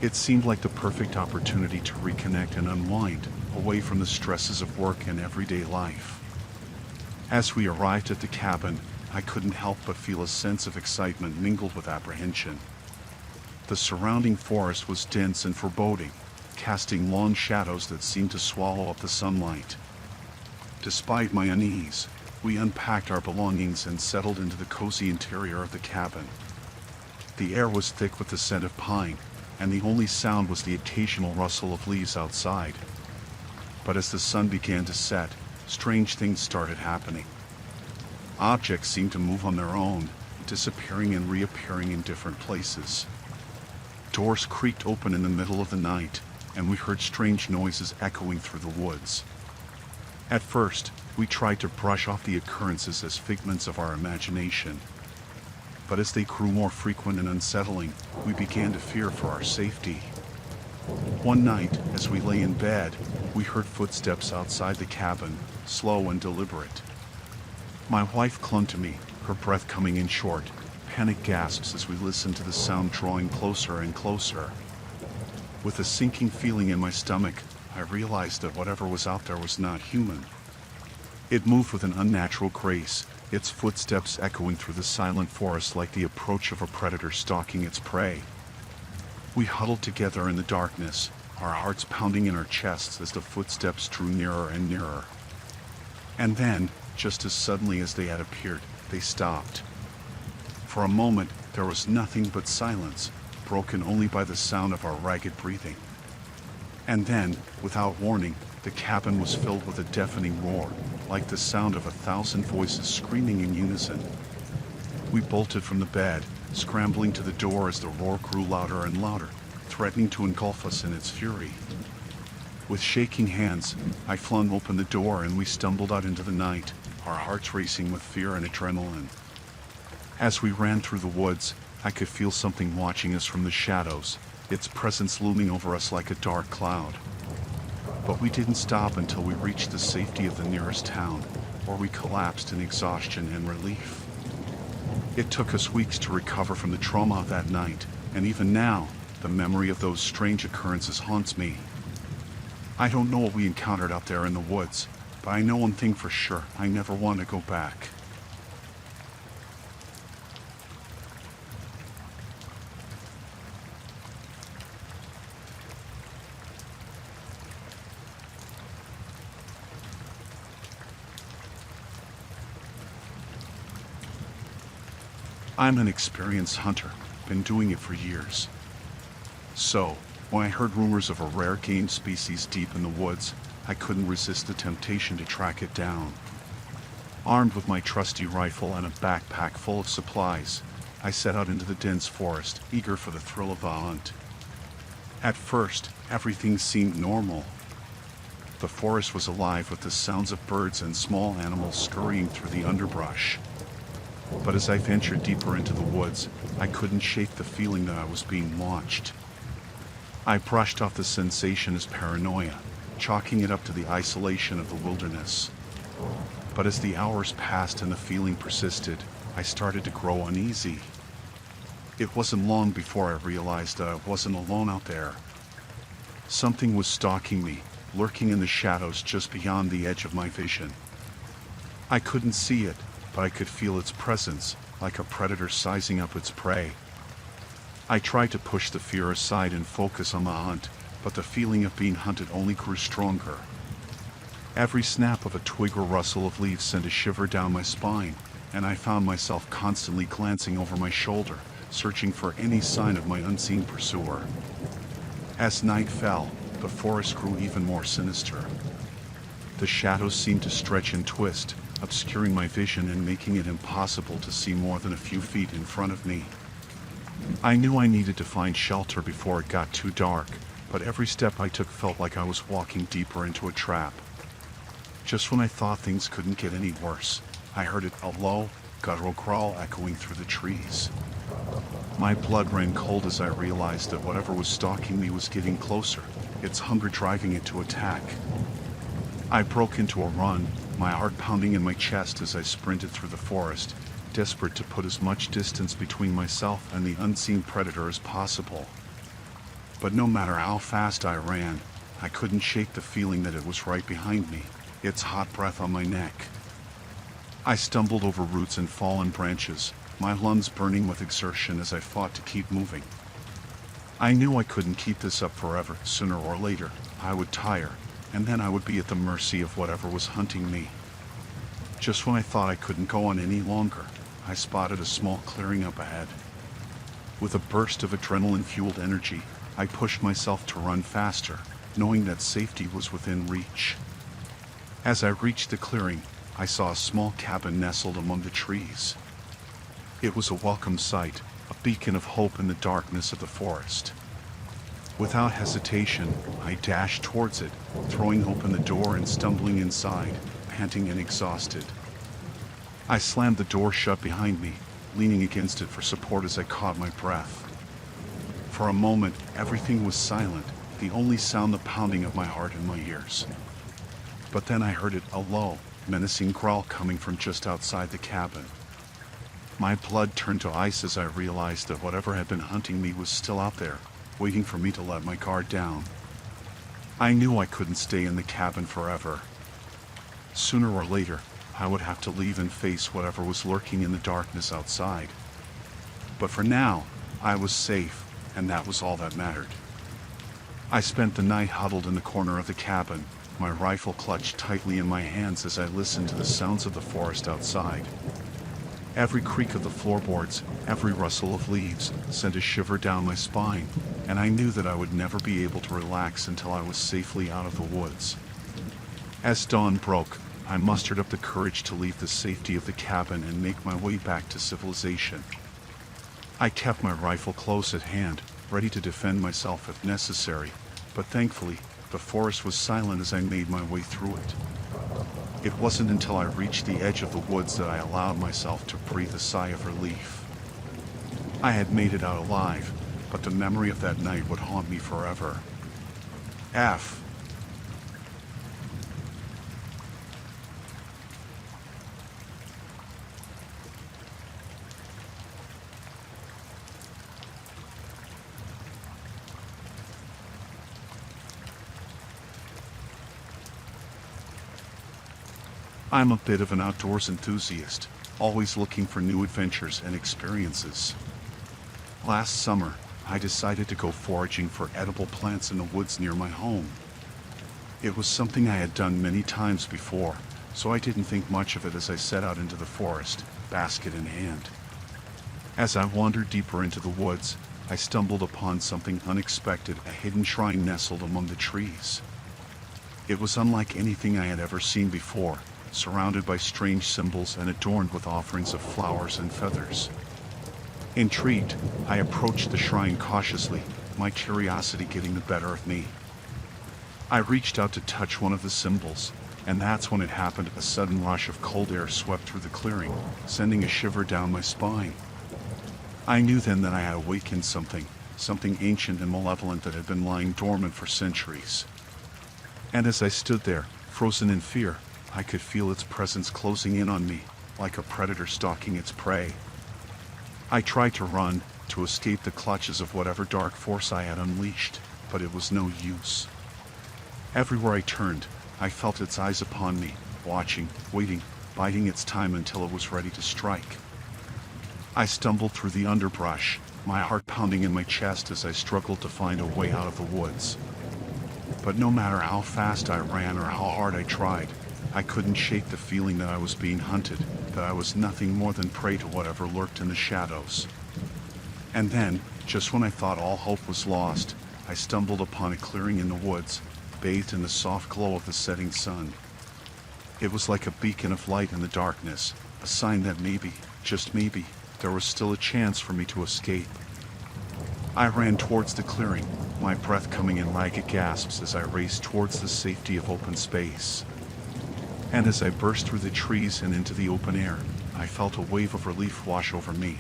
S1: It seemed like the perfect opportunity to reconnect and unwind, away from the stresses of work and everyday life. As we arrived at the cabin, I couldn't help but feel a sense of excitement mingled with apprehension. The surrounding forest was dense and foreboding, casting long shadows that seemed to swallow up the sunlight. Despite my unease, we unpacked our belongings and settled into the cozy interior of the cabin. The air was thick with the scent of pine, and the only sound was the occasional rustle of leaves outside. But as the sun began to set, strange things started happening. Objects seemed to move on their own, disappearing and reappearing in different places. Doors creaked open in the middle of the night, and we heard strange noises echoing through the woods. At first, we tried to brush off the occurrences as figments of our imagination. But as they grew more frequent and unsettling, we began to fear for our safety. One night, as we lay in bed, we heard footsteps outside the cabin, slow and deliberate. My wife clung to me, her breath coming in short, panic gasps as we listened to the sound drawing closer and closer. With a sinking feeling in my stomach, I realized that whatever was out there was not human. It moved with an unnatural grace, its footsteps echoing through the silent forest like the approach of a predator stalking its prey. We huddled together in the darkness, our hearts pounding in our chests as the footsteps drew nearer and nearer. And then, just as suddenly as they had appeared, they stopped. For a moment, there was nothing but silence, broken only by the sound of our ragged breathing. And then, without warning, the cabin was filled with a deafening roar, like the sound of 1,000 voices screaming in unison. We bolted from the bed, scrambling to the door as the roar grew louder and louder, threatening to engulf us in its fury. With shaking hands, I flung open the door and we stumbled out into the night, our hearts racing with fear and adrenaline. As we ran through the woods, I could feel something watching us from the shadows, its presence looming over us like a dark cloud. But we didn't stop until we reached the safety of the nearest town, where we collapsed in exhaustion and relief. It took us weeks to recover from the trauma of that night, and even now, the memory of those strange occurrences haunts me. I don't know what we encountered out there in the woods, but I know one thing for sure: I never want to go back. I'm an experienced hunter, been doing it for years. So, when I heard rumors of a rare game species deep in the woods, I couldn't resist the temptation to track it down. Armed with my trusty rifle and a backpack full of supplies, I set out into the dense forest, eager for the thrill of the hunt. At first, everything seemed normal. The forest was alive with the sounds of birds and small animals scurrying through the underbrush. But as I ventured deeper into the woods, I couldn't shake the feeling that I was being watched. I brushed off the sensation as paranoia, chalking it up to the isolation of the wilderness. But as the hours passed and the feeling persisted, I started to grow uneasy. It wasn't long before I realized that I wasn't alone out there. Something was stalking me, lurking in the shadows just beyond the edge of my vision. I couldn't see it, but I could feel its presence, like a predator sizing up its prey. I tried to push the fear aside and focus on the hunt, but the feeling of being hunted only grew stronger. Every snap of a twig or rustle of leaves sent a shiver down my spine, and I found myself constantly glancing over my shoulder, searching for any sign of my unseen pursuer. As night fell, the forest grew even more sinister. The shadows seemed to stretch and twist, obscuring my vision and making it impossible to see more than a few feet in front of me. I knew I needed to find shelter before it got too dark, but every step I took felt like I was walking deeper into a trap. Just when I thought things couldn't get any worse, I heard a low, guttural growl echoing through the trees. My blood ran cold as I realized that whatever was stalking me was getting closer, its hunger driving it to attack. I broke into a run, my heart pounding in my chest as I sprinted through the forest, desperate to put as much distance between myself and the unseen predator as possible. But no matter how fast I ran, I couldn't shake the feeling that it was right behind me, its hot breath on my neck. I stumbled over roots and fallen branches, my lungs burning with exertion as I fought to keep moving. I knew I couldn't keep this up forever. Sooner or later, I would tire, and then I would be at the mercy of whatever was hunting me. Just when I thought I couldn't go on any longer, I spotted a small clearing up ahead. With a burst of adrenaline-fueled energy, I pushed myself to run faster, knowing that safety was within reach. As I reached the clearing, I saw a small cabin nestled among the trees. It was a welcome sight, a beacon of hope in the darkness of the forest. Without hesitation, I dashed towards it, throwing open the door and stumbling inside, panting and exhausted. I slammed the door shut behind me, leaning against it for support as I caught my breath. For a moment, everything was silent, the only sound the pounding of my heart in my ears. But then I heard a low, menacing growl coming from just outside the cabin. My blood turned to ice as I realized that whatever had been hunting me was still out there, waiting for me to let my guard down. I knew I couldn't stay in the cabin forever. Sooner or later, I would have to leave and face whatever was lurking in the darkness outside. But for now, I was safe, and that was all that mattered. I spent the night huddled in the corner of the cabin, my rifle clutched tightly in my hands as I listened to the sounds of the forest outside. Every creak of the floorboards, every rustle of leaves, sent a shiver down my spine, and I knew that I would never be able to relax until I was safely out of the woods. As dawn broke, I mustered up the courage to leave the safety of the cabin and make my way back to civilization. I kept my rifle close at hand, ready to defend myself if necessary, but thankfully, the forest was silent as I made my way through it. It wasn't until I reached the edge of the woods that I allowed myself to breathe a sigh of relief. I had made it out alive, but the memory of that night would haunt me forever. I'm a bit of an outdoors enthusiast, always looking for new adventures and experiences. Last summer, I decided to go foraging for edible plants in the woods near my home. It was something I had done many times before, so I didn't think much of it as I set out into the forest, basket in hand. As I wandered deeper into the woods, I stumbled upon something unexpected, a hidden shrine nestled among the trees. It was unlike anything I had ever seen before, surrounded by strange symbols and adorned with offerings of flowers and feathers. Intrigued, I approached the shrine cautiously, my curiosity getting the better of me. I reached out to touch one of the symbols, And that's when it happened. A sudden rush of cold air swept through the clearing, sending a shiver down my spine. I knew then that I had awakened something ancient and malevolent that had been lying dormant for centuries. And as I stood there, frozen in fear, I could feel its presence closing in on me, like a predator stalking its prey. I tried to run, to escape the clutches of whatever dark force I had unleashed, but it was no use. Everywhere I turned, I felt its eyes upon me, watching, waiting, biding its time until it was ready to strike. I stumbled through the underbrush, my heart pounding in my chest as I struggled to find a way out of the woods. But no matter how fast I ran or how hard I tried, I couldn't shake the feeling that I was being hunted, that I was nothing more than prey to whatever lurked in the shadows. And then, just when I thought all hope was lost, I stumbled upon a clearing in the woods, bathed in the soft glow of the setting sun. It was like a beacon of light in the darkness, a sign that maybe, just maybe, there was still a chance for me to escape. I ran towards the clearing, my breath coming in ragged gasps as I raced towards the safety of open space. And as I burst through the trees and into the open air, I felt a wave of relief wash over me.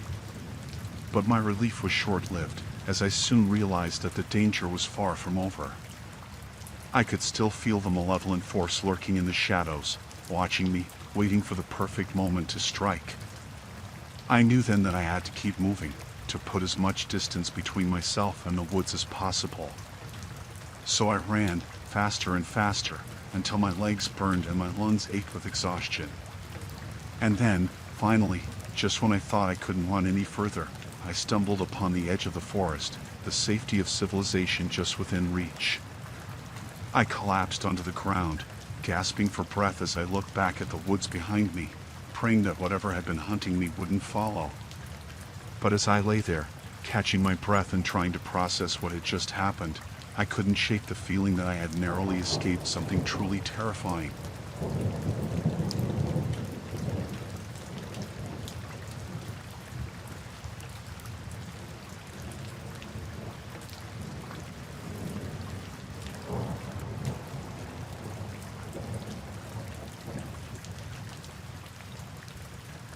S1: But my relief was short-lived, as I soon realized that the danger was far from over. I could still feel the malevolent force lurking in the shadows, watching me, waiting for the perfect moment to strike. I knew then that I had to keep moving, to put as much distance between myself and the woods as possible. So I ran, faster and faster, until my legs burned and my lungs ached with exhaustion. And then, finally, just when I thought I couldn't run any further, I stumbled upon the edge of the forest, the safety of civilization just within reach. I collapsed onto the ground, gasping for breath as I looked back at the woods behind me, praying that whatever had been hunting me wouldn't follow. But as I lay there, catching my breath and trying to process what had just happened, I couldn't shake the feeling that I had narrowly escaped something truly terrifying.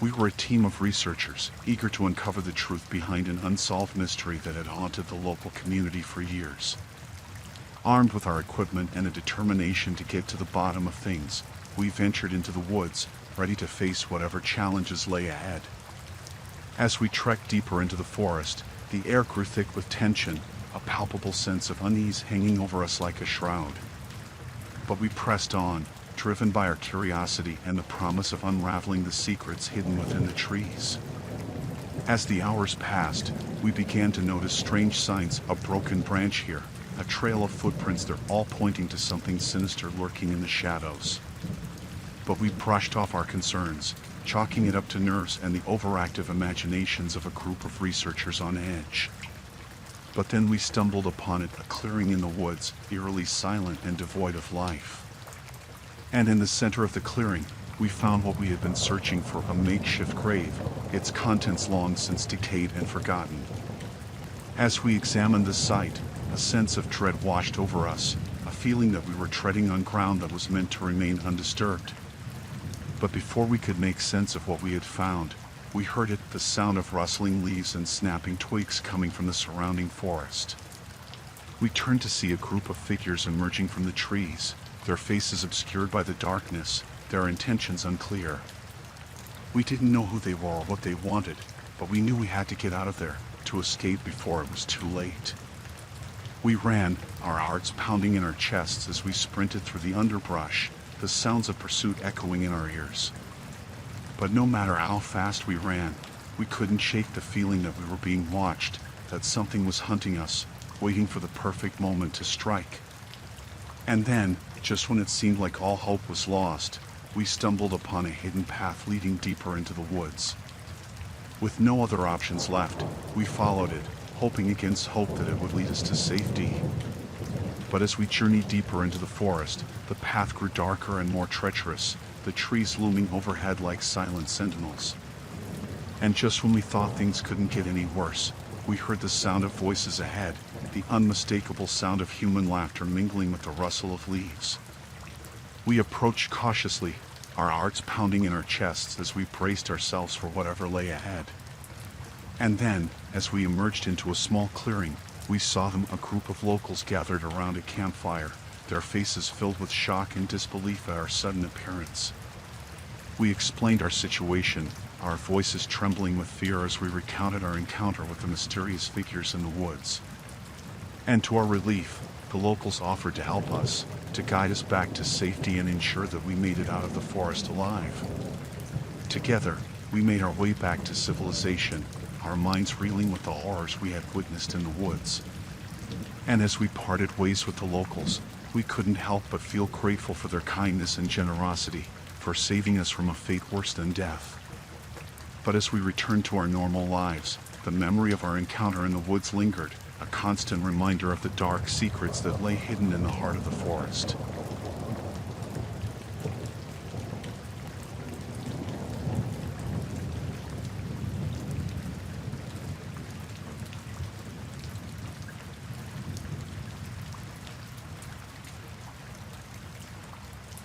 S1: We were a team of researchers, eager to uncover the truth behind an unsolved mystery that had haunted the local community for years. Armed with our equipment and a determination to get to the bottom of things, we ventured into the woods, ready to face whatever challenges lay ahead. As we trekked deeper into the forest, the air grew thick with tension, a palpable sense of unease hanging over us like a shroud. But we pressed on, driven by our curiosity and the promise of unraveling the secrets hidden within the trees. As the hours passed, we began to notice strange signs, a broken branch here, a trail of footprints, they're all pointing to something sinister lurking in the shadows. But we brushed off our concerns, chalking it up to nerves and the overactive imaginations of a group of researchers on edge. But then we stumbled upon it, a clearing in the woods, eerily silent and devoid of life. And in the center of the clearing, we found what we had been searching for, a makeshift grave, its contents long since decayed and forgotten. As we examined the site, a sense of dread washed over us, a feeling that we were treading on ground that was meant to remain undisturbed. But before we could make sense of what we had found, we heard it, the sound of rustling leaves and snapping twigs coming from the surrounding forest. We turned to see a group of figures emerging from the trees, their faces obscured by the darkness, their intentions unclear. We didn't know who they were or what they wanted, but we knew we had to get out of there, to escape before it was too late. We ran, our hearts pounding in our chests as we sprinted through the underbrush, the sounds of pursuit echoing in our ears. But no matter how fast we ran, we couldn't shake the feeling that we were being watched, that something was hunting us, waiting for the perfect moment to strike. And then, just when it seemed like all hope was lost, we stumbled upon a hidden path leading deeper into the woods. With no other options left, we followed it, hoping against hope that it would lead us to safety. But as we journeyed deeper into the forest, the path grew darker and more treacherous, the trees looming overhead like silent sentinels. And just when we thought things couldn't get any worse, we heard the sound of voices ahead, the unmistakable sound of human laughter mingling with the rustle of leaves. We approached cautiously, our hearts pounding in our chests as we braced ourselves for whatever lay ahead. And then, as we emerged into a small clearing, we saw them, a group of locals gathered around a campfire, their faces filled with shock and disbelief at our sudden appearance. We explained our situation, our voices trembling with fear as we recounted our encounter with the mysterious figures in the woods. And to our relief, the locals offered to help us, to guide us back to safety and ensure that we made it out of the forest alive. Together, we made our way back to civilization, our minds reeling with the horrors we had witnessed in the woods. And as we parted ways with the locals, we couldn't help but feel grateful for their kindness and generosity, for saving us from a fate worse than death. But as we returned to our normal lives, the memory of our encounter in the woods lingered, a constant reminder of the dark secrets that lay hidden in the heart of the forest.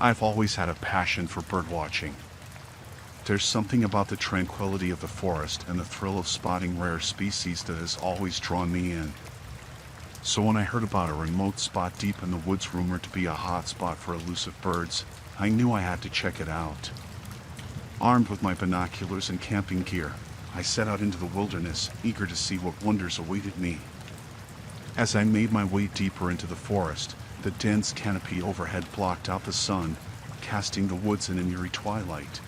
S1: I've always had a passion for birdwatching. There's something about the tranquility of the forest and the thrill of spotting rare species that has always drawn me in. So when I heard about a remote spot deep in the woods rumored to be a hot spot for elusive birds, I knew I had to check it out. Armed with my binoculars and camping gear, I set out into the wilderness, eager to see what wonders awaited me. As I made my way deeper into the forest, the dense canopy overhead blocked out the sun, casting the woods in an eerie twilight.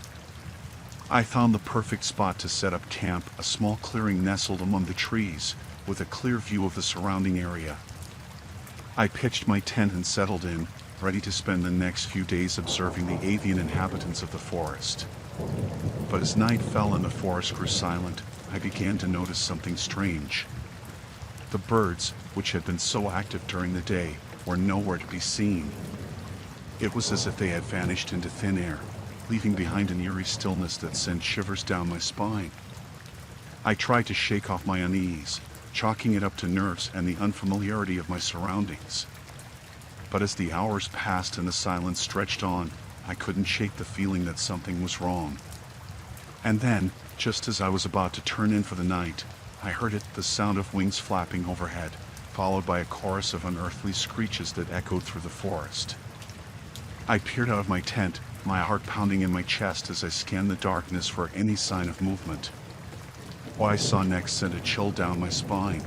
S1: I found the perfect spot to set up camp, a small clearing nestled among the trees, with a clear view of the surrounding area. I pitched my tent and settled in, ready to spend the next few days observing the avian inhabitants of the forest. But as night fell and the forest grew silent, I began to notice something strange. The birds, which had been so active during the day, were nowhere to be seen. It was as if they had vanished into thin air, leaving behind an eerie stillness that sent shivers down my spine. I tried to shake off my unease, chalking it up to nerves and the unfamiliarity of my surroundings. But as the hours passed and the silence stretched on, I couldn't shake the feeling that something was wrong. And then, just as I was about to turn in for the night, I heard it, the sound of wings flapping overhead, followed by a chorus of unearthly screeches that echoed through the forest. I peered out of my tent, my heart pounding in my chest as I scanned the darkness for any sign of movement. What I saw next sent a chill down my spine.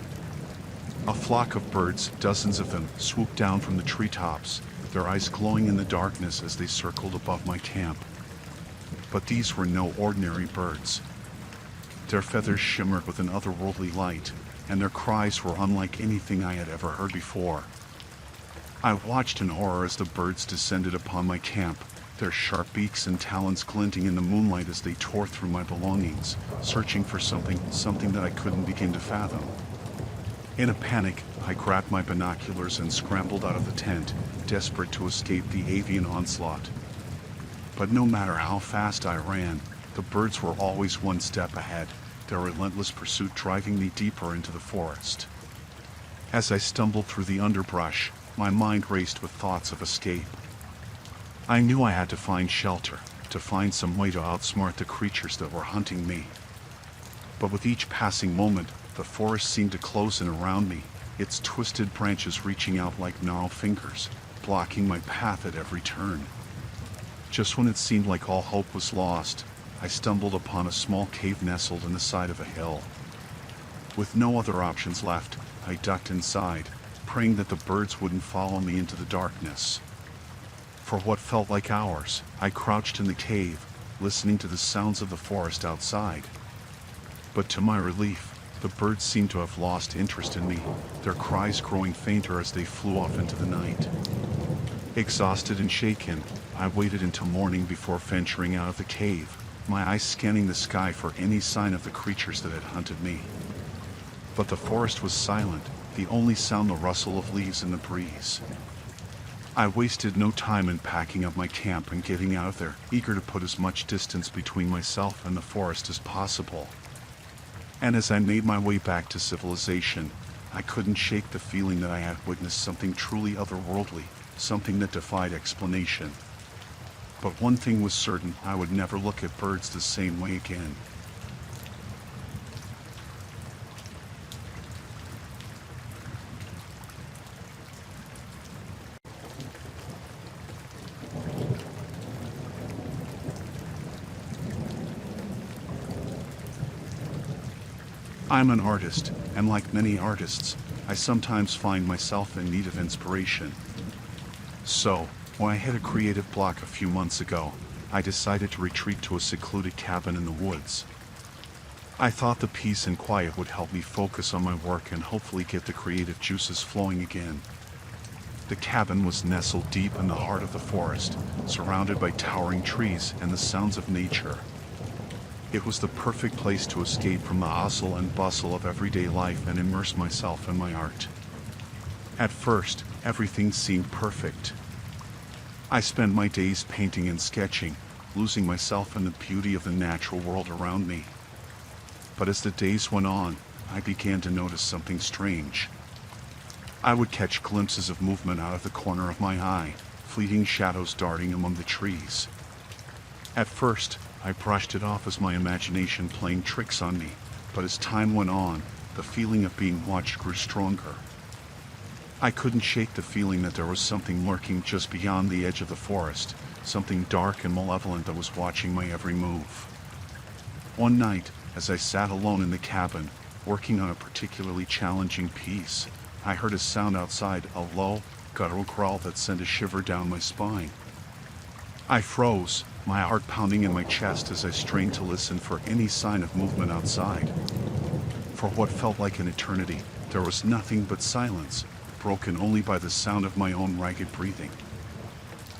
S1: A flock of birds, dozens of them, swooped down from the treetops, their eyes glowing in the darkness as they circled above my camp. But these were no ordinary birds. Their feathers shimmered with an otherworldly light, and their cries were unlike anything I had ever heard before. I watched in horror as the birds descended upon my camp, their sharp beaks and talons glinting in the moonlight as they tore through my belongings, searching for something that I couldn't begin to fathom. In a panic, I grabbed my binoculars and scrambled out of the tent, desperate to escape the avian onslaught. But no matter how fast I ran, the birds were always one step ahead, their relentless pursuit driving me deeper into the forest. As I stumbled through the underbrush, my mind raced with thoughts of escape. I knew I had to find shelter, to find some way to outsmart the creatures that were hunting me. But with each passing moment, the forest seemed to close in around me, its twisted branches reaching out like gnarled fingers, blocking my path at every turn. Just when it seemed like all hope was lost, I stumbled upon a small cave nestled in the side of a hill. With no other options left, I ducked inside, praying that the birds wouldn't follow me into the darkness. For what felt like hours, I crouched in the cave, listening to the sounds of the forest outside. But to my relief, the birds seemed to have lost interest in me, their cries growing fainter as they flew off into the night. Exhausted and shaken, I waited until morning before venturing out of the cave, my eyes scanning the sky for any sign of the creatures that had hunted me. But the forest was silent, the only sound the rustle of leaves in the breeze. I wasted no time in packing up my camp and getting out of there, eager to put as much distance between myself and the forest as possible. And as I made my way back to civilization, I couldn't shake the feeling that I had witnessed something truly otherworldly, something that defied explanation. But one thing was certain, I would never look at birds the same way again. I'm an artist, and like many artists, I sometimes find myself in need of inspiration. So, when I hit a creative block a few months ago, I decided to retreat to a secluded cabin in the woods. I thought the peace and quiet would help me focus on my work and hopefully get the creative juices flowing again. The cabin was nestled deep in the heart of the forest, surrounded by towering trees and the sounds of nature. It was the perfect place to escape from the hustle and bustle of everyday life and immerse myself in my art. At first, everything seemed perfect. I spent my days painting and sketching, losing myself in the beauty of the natural world around me. But as the days went on, I began to notice something strange. I would catch glimpses of movement out of the corner of my eye, fleeting shadows darting among the trees. At first, I brushed it off as my imagination playing tricks on me, but as time went on, the feeling of being watched grew stronger. I couldn't shake the feeling that there was something lurking just beyond the edge of the forest, something dark and malevolent that was watching my every move. One night, as I sat alone in the cabin, working on a particularly challenging piece, I heard a sound outside, a low, guttural growl that sent a shiver down my spine. I froze, my heart pounding in my chest as I strained to listen for any sign of movement outside. For what felt like an eternity, there was nothing but silence, broken only by the sound of my own ragged breathing.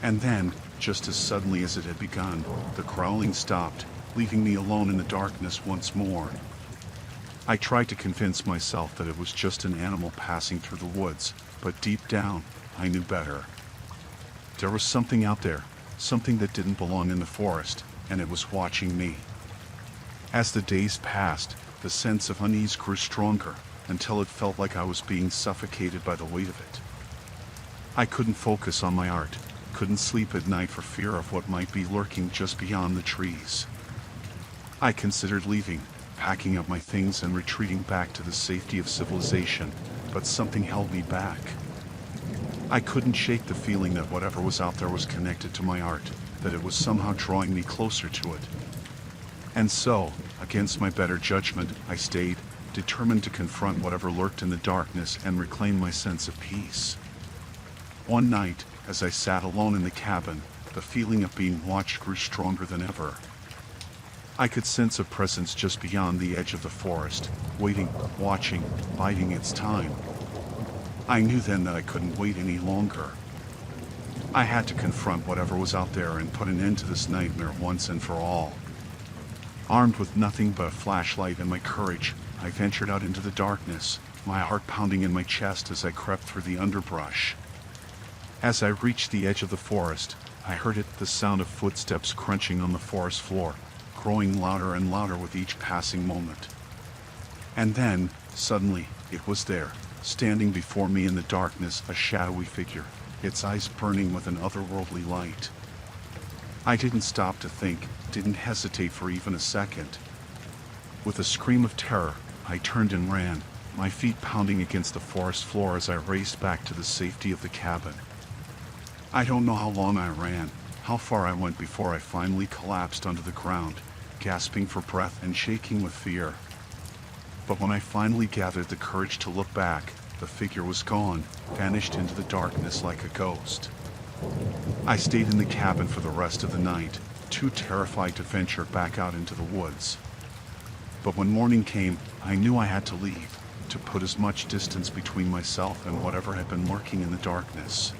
S1: And then, just as suddenly as it had begun, the growling stopped, leaving me alone in the darkness once more. I tried to convince myself that it was just an animal passing through the woods, but deep down, I knew better. There was something out there, something that didn't belong in the forest, and it was watching me. As the days passed, the sense of unease grew stronger, until it felt like I was being suffocated by the weight of it. I couldn't focus on my art, couldn't sleep at night for fear of what might be lurking just beyond the trees. I considered leaving, packing up my things and retreating back to the safety of civilization, but something held me back. I couldn't shake the feeling that whatever was out there was connected to my art, that it was somehow drawing me closer to it. And so, against my better judgment, I stayed, determined to confront whatever lurked in the darkness and reclaim my sense of peace. One night, as I sat alone in the cabin, the feeling of being watched grew stronger than ever. I could sense a presence just beyond the edge of the forest, waiting, watching, biding its time. I knew then that I couldn't wait any longer. I had to confront whatever was out there and put an end to this nightmare once and for all. Armed with nothing but a flashlight and my courage, I ventured out into the darkness, my heart pounding in my chest as I crept through the underbrush. As I reached the edge of the forest, I heard the sound of footsteps crunching on the forest floor, growing louder and louder with each passing moment. And then, suddenly, it was there, standing before me in the darkness, a shadowy figure, its eyes burning with an otherworldly light. I didn't stop to think, didn't hesitate for even a second. With a scream of terror, I turned and ran, my feet pounding against the forest floor as I raced back to the safety of the cabin. I don't know how long I ran, how far I went before I finally collapsed onto the ground, gasping for breath and shaking with fear. But when I finally gathered the courage to look back, the figure was gone, vanished into the darkness like a ghost. I stayed in the cabin for the rest of the night, too terrified to venture back out into the woods. But when morning came, I knew I had to leave, to put as much distance between myself and whatever had been lurking in the darkness.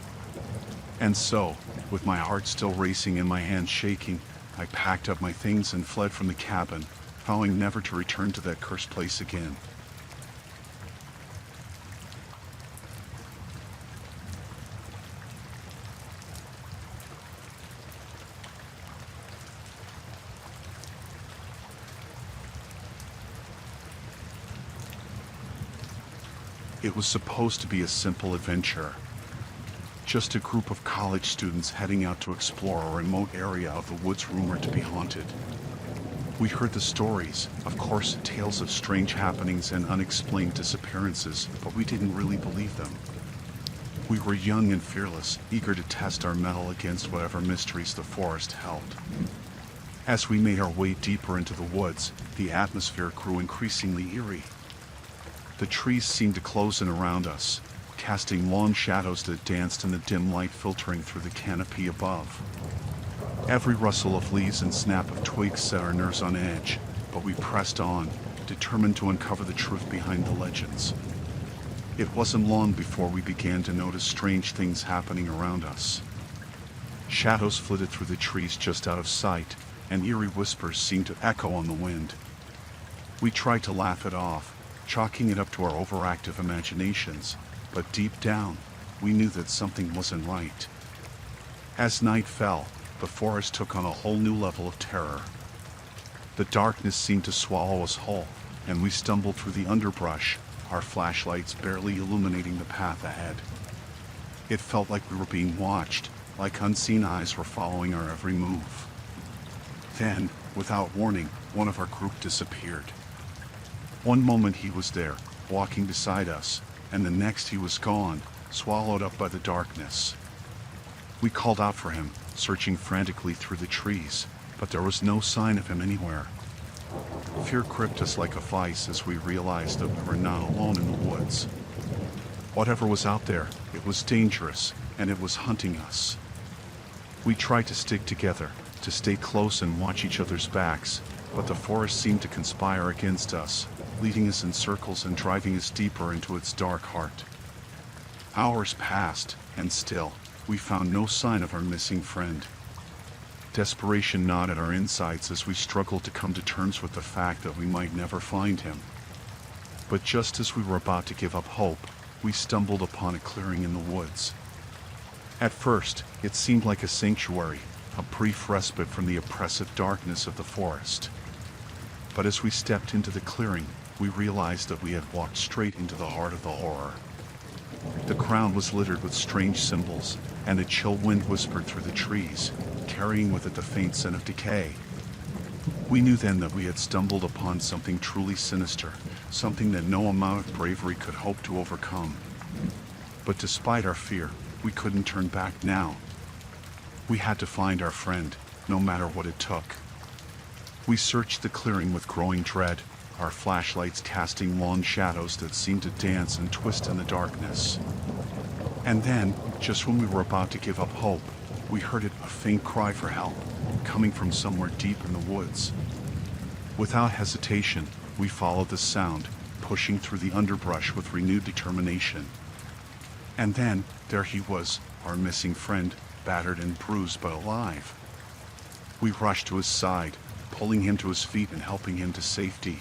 S1: And so, with my heart still racing and my hands shaking, I packed up my things and fled from the cabin, vowing never to return to that cursed place again. It was supposed to be a simple adventure. just a group of college students heading out to explore a remote area of the woods rumored to be haunted. We heard the stories, of course, tales of strange happenings and unexplained disappearances, but we didn't really believe them. We were young and fearless, eager to test our mettle against whatever mysteries the forest held. As we made our way deeper into the woods, the atmosphere grew increasingly eerie. The trees seemed to close in around us, casting long shadows that danced in the dim light filtering through the canopy above. Every rustle of leaves and snap of twigs set our nerves on edge, but we pressed on, determined to uncover the truth behind the legends. It wasn't long before we began to notice strange things happening around us. Shadows flitted through the trees just out of sight, and eerie whispers seemed to echo on the wind. We tried to laugh it off, chalking it up to our overactive imaginations, but deep down, we knew that something wasn't right. As night fell, the forest took on a whole new level of terror. The darkness seemed to swallow us whole, and we stumbled through the underbrush, our flashlights barely illuminating the path ahead. It felt like we were being watched, like unseen eyes were following our every move. Then, without warning, one of our group disappeared. One moment he was there, walking beside us, and the next he was gone, swallowed up by the darkness. We called out for him, searching frantically through the trees, but there was no sign of him anywhere. Fear gripped us like a vice as we realized that we were not alone in the woods. Whatever was out there, it was dangerous, and it was hunting us. We tried to stick together, to stay close and watch each other's backs, but the forest seemed to conspire against us, leading us in circles and driving us deeper into its dark heart. Hours passed, and still, we found no sign of our missing friend. Desperation gnawed at our insides as we struggled to come to terms with the fact that we might never find him. But just as we were about to give up hope, we stumbled upon a clearing in the woods. At first, it seemed like a sanctuary, a brief respite from the oppressive darkness of the forest. But as we stepped into the clearing, we realized that we had walked straight into the heart of the horror. The ground was littered with strange symbols, and a chill wind whispered through the trees, carrying with it the faint scent of decay. We knew then that we had stumbled upon something truly sinister, something that no amount of bravery could hope to overcome. But despite our fear, we couldn't turn back now. We had to find our friend, no matter what it took. We searched the clearing with growing dread, our flashlights casting long shadows that seemed to dance and twist in the darkness. And then, just when we were about to give up hope, we heard a faint cry for help, coming from somewhere deep in the woods. Without hesitation, we followed the sound, pushing through the underbrush with renewed determination. And then, there he was, our missing friend, battered and bruised but alive. We rushed to his side, pulling him to his feet and helping him to safety.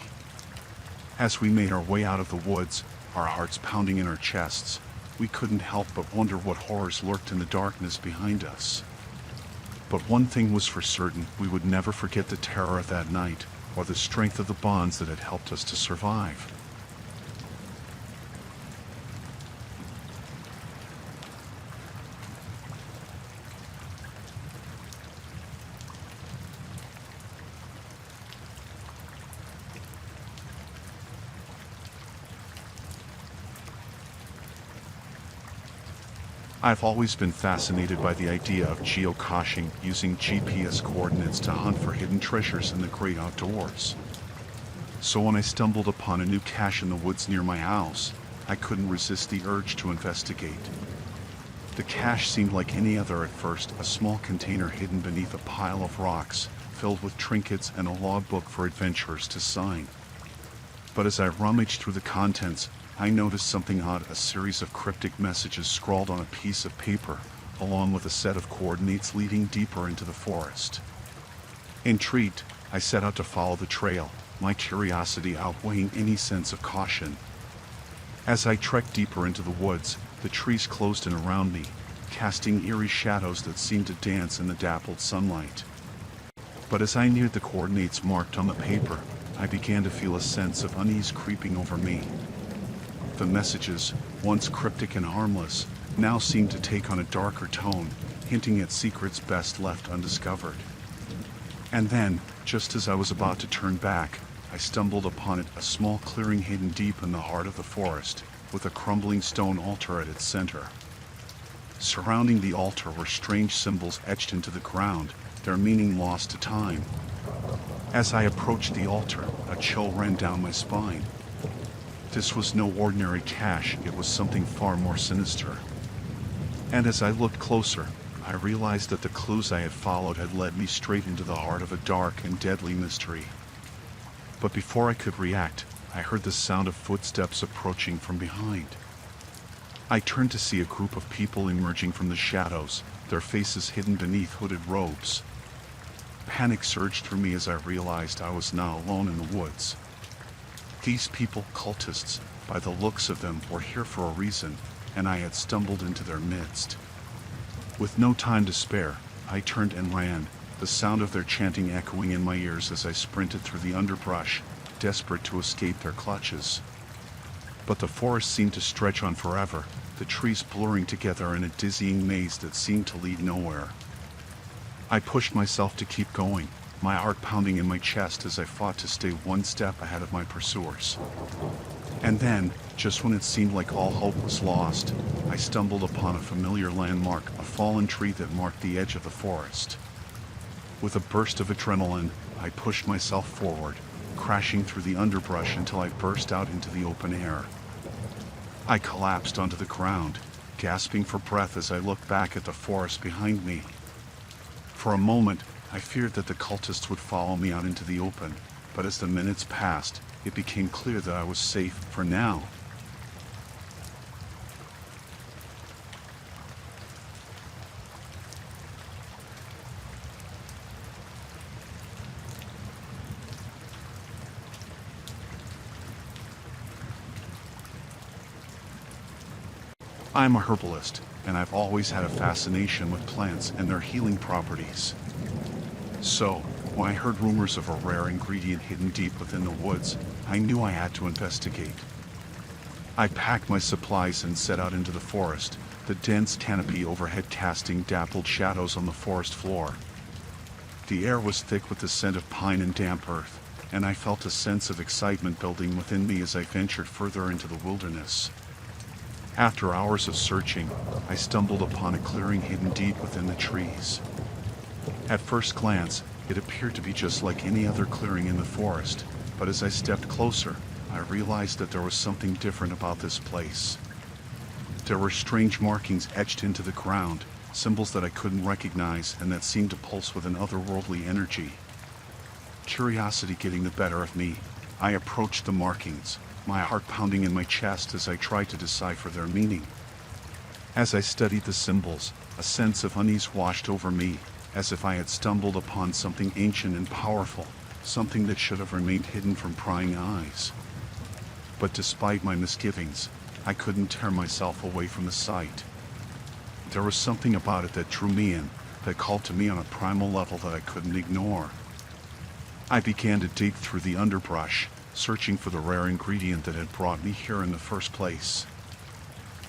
S1: As we made our way out of the woods, our hearts pounding in our chests, we couldn't help but wonder what horrors lurked in the darkness behind us. But one thing was for certain, we would never forget the terror of that night, or the strength of the bonds that had helped us to survive. I've always been fascinated by the idea of geocaching, using GPS coordinates to hunt for hidden treasures in the great outdoors. So when I stumbled upon a new cache in the woods near my house, I couldn't resist the urge to investigate. The cache seemed like any other at first, a small container hidden beneath a pile of rocks, filled with trinkets and a logbook for adventurers to sign. But as I rummaged through the contents, I noticed something odd, a series of cryptic messages scrawled on a piece of paper, along with a set of coordinates leading deeper into the forest. Intrigued, I set out to follow the trail, my curiosity outweighing any sense of caution. As I trekked deeper into the woods, the trees closed in around me, casting eerie shadows that seemed to dance in the dappled sunlight. But as I neared the coordinates marked on the paper, I began to feel a sense of unease creeping over me. The messages, once cryptic and harmless, now seemed to take on a darker tone, hinting at secrets best left undiscovered. And then, just as I was about to turn back, I stumbled upon it, a small clearing hidden deep in the heart of the forest, with a crumbling stone altar at its center. Surrounding the altar were strange symbols etched into the ground, their meaning lost to time. As I approached the altar, a chill ran down my spine. This was no ordinary cache, it was something far more sinister. And as I looked closer, I realized that the clues I had followed had led me straight into the heart of a dark and deadly mystery. But before I could react, I heard the sound of footsteps approaching from behind. I turned to see a group of people emerging from the shadows, their faces hidden beneath hooded robes. Panic surged through me as I realized I was not alone in the woods. These people, cultists, by the looks of them, were here for a reason, and I had stumbled into their midst. With no time to spare, I turned and ran, the sound of their chanting echoing in my ears as I sprinted through the underbrush, desperate to escape their clutches. But the forest seemed to stretch on forever, the trees blurring together in a dizzying maze that seemed to lead nowhere. I pushed myself to keep going, my heart pounding in my chest as I fought to stay one step ahead of my pursuers. And then, just when it seemed like all hope was lost, I stumbled upon a familiar landmark, a fallen tree that marked the edge of the forest. With a burst of adrenaline, I pushed myself forward, crashing through the underbrush until I burst out into the open air. I collapsed onto the ground, gasping for breath as I looked back at the forest behind me. For a moment, I feared that the cultists would follow me out into the open, but as the minutes passed, it became clear that I was safe for now. I'm a herbalist, and I've always had a fascination with plants and their healing properties. So, when I heard rumors of a rare ingredient hidden deep within the woods, I knew I had to investigate. I packed my supplies and set out into the forest, the dense canopy overhead casting dappled shadows on the forest floor. The air was thick with the scent of pine and damp earth, and I felt a sense of excitement building within me as I ventured further into the wilderness. After hours of searching, I stumbled upon a clearing hidden deep within the trees. At first glance, it appeared to be just like any other clearing in the forest, but as I stepped closer, I realized that there was something different about this place. There were strange markings etched into the ground, symbols that I couldn't recognize and that seemed to pulse with an otherworldly energy. Curiosity getting the better of me, I approached the markings, my heart pounding in my chest as I tried to decipher their meaning. As I studied the symbols, a sense of unease washed over me, as if I had stumbled upon something ancient and powerful, something that should have remained hidden from prying eyes. But despite my misgivings, I couldn't tear myself away from the sight. There was something about it that drew me in, that called to me on a primal level that I couldn't ignore. I began to dig through the underbrush, searching for the rare ingredient that had brought me here in the first place.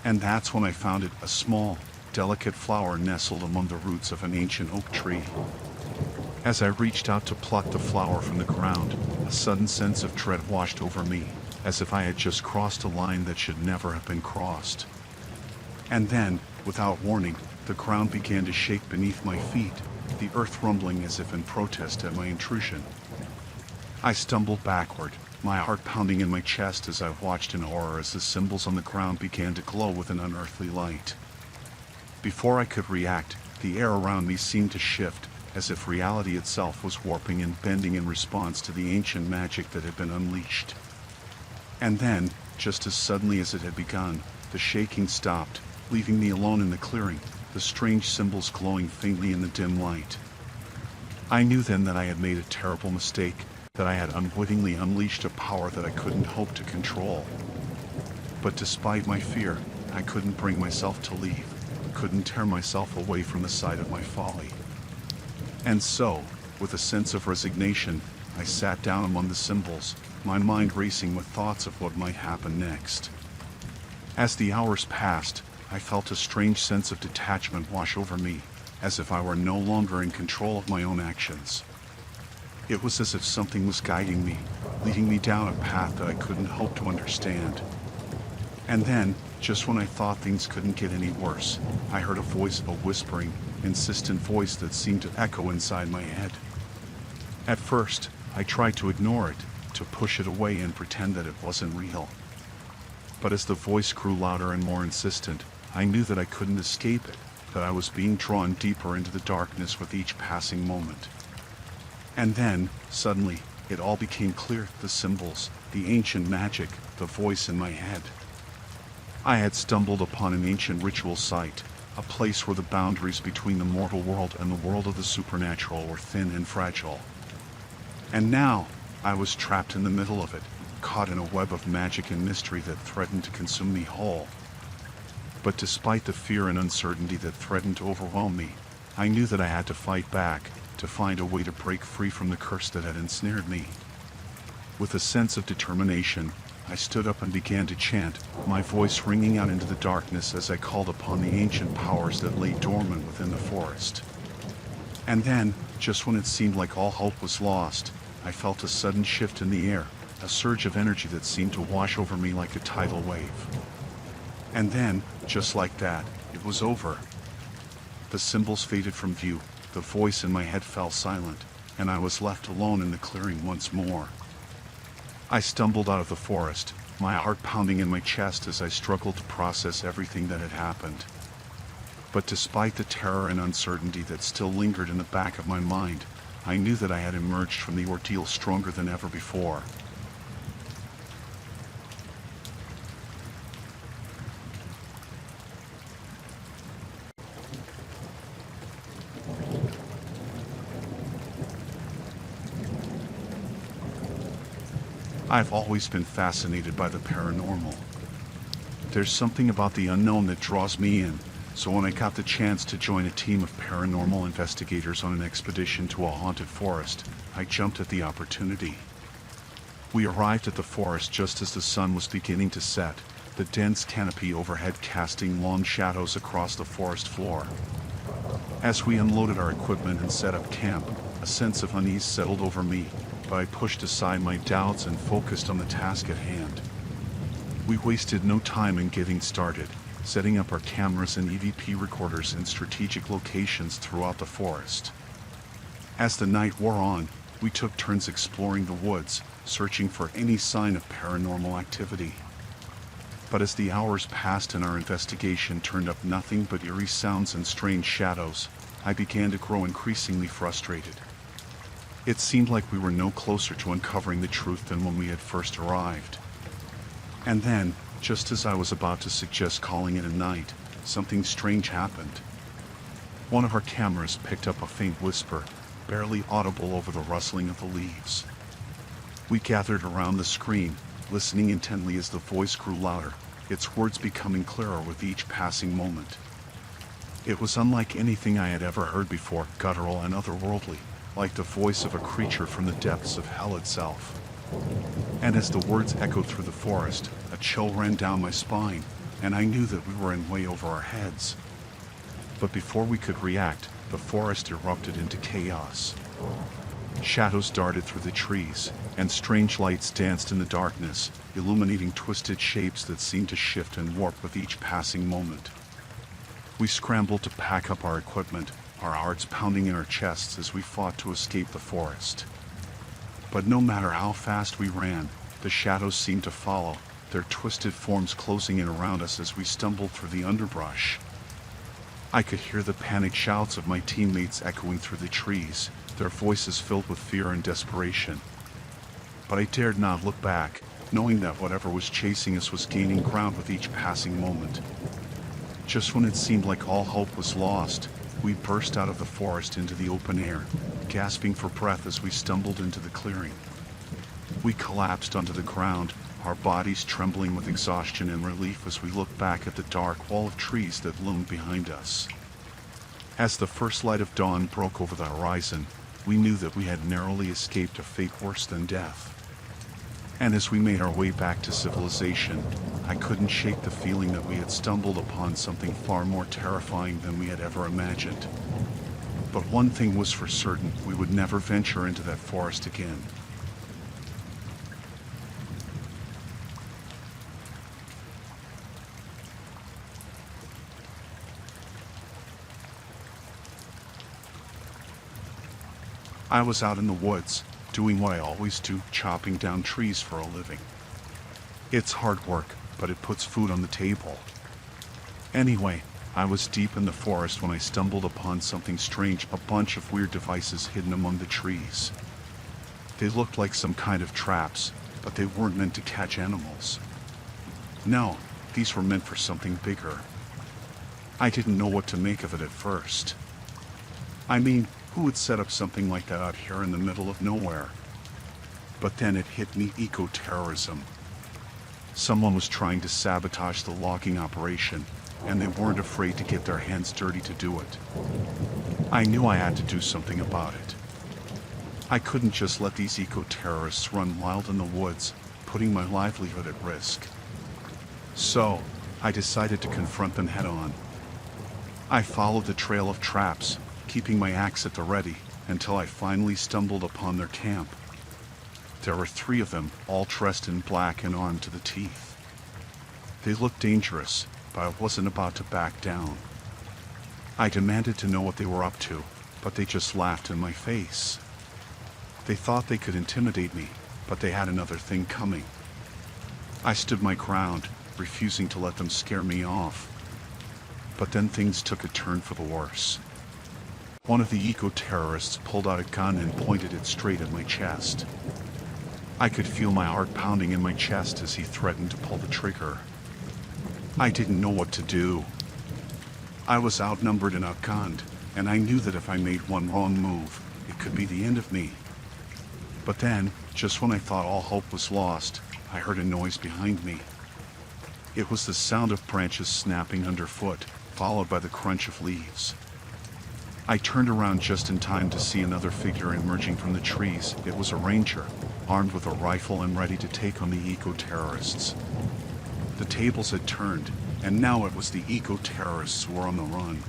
S1: And that's when I found it, a small, delicate flower nestled among the roots of an ancient oak tree. As I reached out to pluck the flower from the ground, a sudden sense of dread washed over me, as if I had just crossed a line that should never have been crossed. And then, without warning, the ground began to shake beneath my feet, the earth rumbling as if in protest at my intrusion. I stumbled backward, my heart pounding in my chest as I watched in horror as the symbols on the ground began to glow with an unearthly light. Before I could react, the air around me seemed to shift, as if reality itself was warping and bending in response to the ancient magic that had been unleashed. And then, just as suddenly as it had begun, the shaking stopped, leaving me alone in the clearing, the strange symbols glowing faintly in the dim light. I knew then that I had made a terrible mistake, that I had unwittingly unleashed a power that I couldn't hope to control. But despite my fear, I couldn't bring myself to leave, couldn't tear myself away from the sight of my folly. And so, with a sense of resignation, I sat down among the symbols, my mind racing with thoughts of what might happen next. As the hours passed, I felt a strange sense of detachment wash over me, as if I were no longer in control of my own actions. It was as if something was guiding me, leading me down a path that I couldn't hope to understand. And then, just when I thought things couldn't get any worse, I heard a voice, a whispering, insistent voice that seemed to echo inside my head. At first, I tried to ignore it, to push it away and pretend that it wasn't real. But as the voice grew louder and more insistent, I knew that I couldn't escape it, that I was being drawn deeper into the darkness with each passing moment. And then, suddenly, it all became clear, the symbols, the ancient magic, the voice in my head. I had stumbled upon an ancient ritual site, a place where the boundaries between the mortal world and the world of the supernatural were thin and fragile. And now, I was trapped in the middle of it, caught in a web of magic and mystery that threatened to consume me whole. But despite the fear and uncertainty that threatened to overwhelm me, I knew that I had to fight back, to find a way to break free from the curse that had ensnared me. With a sense of determination, I stood up and began to chant, my voice ringing out into the darkness as I called upon the ancient powers that lay dormant within the forest. And then, just when it seemed like all hope was lost, I felt a sudden shift in the air, a surge of energy that seemed to wash over me like a tidal wave. And then, just like that, it was over. The symbols faded from view, the voice in my head fell silent, and I was left alone in the clearing once more. I stumbled out of the forest, my heart pounding in my chest as I struggled to process everything that had happened. But despite the terror and uncertainty that still lingered in the back of my mind, I knew that I had emerged from the ordeal stronger than ever before. I've always been fascinated by the paranormal. There's something about the unknown that draws me in, so when I got the chance to join a team of paranormal investigators on an expedition to a haunted forest, I jumped at the opportunity. We arrived at the forest just as the sun was beginning to set, the dense canopy overhead casting long shadows across the forest floor. As we unloaded our equipment and set up camp, a sense of unease settled over me, but I pushed aside my doubts and focused on the task at hand. We wasted no time in getting started, setting up our cameras and EVP recorders in strategic locations throughout the forest. As the night wore on, we took turns exploring the woods, searching for any sign of paranormal activity. But as the hours passed and our investigation turned up nothing but eerie sounds and strange shadows, I began to grow increasingly frustrated. It seemed like we were no closer to uncovering the truth than when we had first arrived. And then, just as I was about to suggest calling it a night, something strange happened. One of our cameras picked up a faint whisper, barely audible over the rustling of the leaves. We gathered around the screen, listening intently as the voice grew louder, its words becoming clearer with each passing moment. It was unlike anything I had ever heard before, guttural and otherworldly, like the voice of a creature from the depths of hell itself. And as the words echoed through the forest, a chill ran down my spine, and I knew that we were in way over our heads. But before we could react, the forest erupted into chaos. Shadows darted through the trees, and strange lights danced in the darkness, illuminating twisted shapes that seemed to shift and warp with each passing moment. We scrambled to pack up our equipment, our hearts pounding in our chests as we fought to escape the forest. But no matter how fast we ran, the shadows seemed to follow, their twisted forms closing in around us as we stumbled through the underbrush. I could hear the panicked shouts of my teammates echoing through the trees, their voices filled with fear and desperation. But I dared not look back, knowing that whatever was chasing us was gaining ground with each passing moment. Just when it seemed like all hope was lost, we burst out of the forest into the open air, gasping for breath as we stumbled into the clearing. We collapsed onto the ground, our bodies trembling with exhaustion and relief as we looked back at the dark wall of trees that loomed behind us. As the first light of dawn broke over the horizon, we knew that we had narrowly escaped a fate worse than death. And as we made our way back to civilization, I couldn't shake the feeling that we had stumbled upon something far more terrifying than we had ever imagined. But one thing was for certain, we would never venture into that forest again. I was out in the woods, doing what I always do, chopping down trees for a living. It's hard work, but it puts food on the table. Anyway, I was deep in the forest when I stumbled upon something strange, a bunch of weird devices hidden among the trees. They looked like some kind of traps, but they weren't meant to catch animals. No, these were meant for something bigger. I didn't know what to make of it at first. I mean, who would set up something like that out here in the middle of nowhere? But then it hit me: eco-terrorism. Someone was trying to sabotage the logging operation, and they weren't afraid to get their hands dirty to do it. I knew I had to do something about it. I couldn't just let these eco-terrorists run wild in the woods, putting my livelihood at risk. So, I decided to confront them head-on. I followed the trail of traps, keeping my axe at the ready, until I finally stumbled upon their camp. There were 3 of them, all dressed in black and armed to the teeth. They looked dangerous, but I wasn't about to back down. I demanded to know what they were up to, but they just laughed in my face. They thought they could intimidate me, but they had another thing coming. I stood my ground, refusing to let them scare me off. But then things took a turn for the worse. One of the eco-terrorists pulled out a gun and pointed it straight at my chest. I could feel my heart pounding in my chest as he threatened to pull the trigger. I didn't know what to do. I was outnumbered and outgunned, and I knew that if I made one wrong move, it could be the end of me. But then, just when I thought all hope was lost, I heard a noise behind me. It was the sound of branches snapping underfoot, followed by the crunch of leaves. I turned around just in time to see another figure emerging from the trees. It was a ranger, armed with a rifle and ready to take on the eco-terrorists. The tables had turned, and now it was the eco-terrorists who were on the run.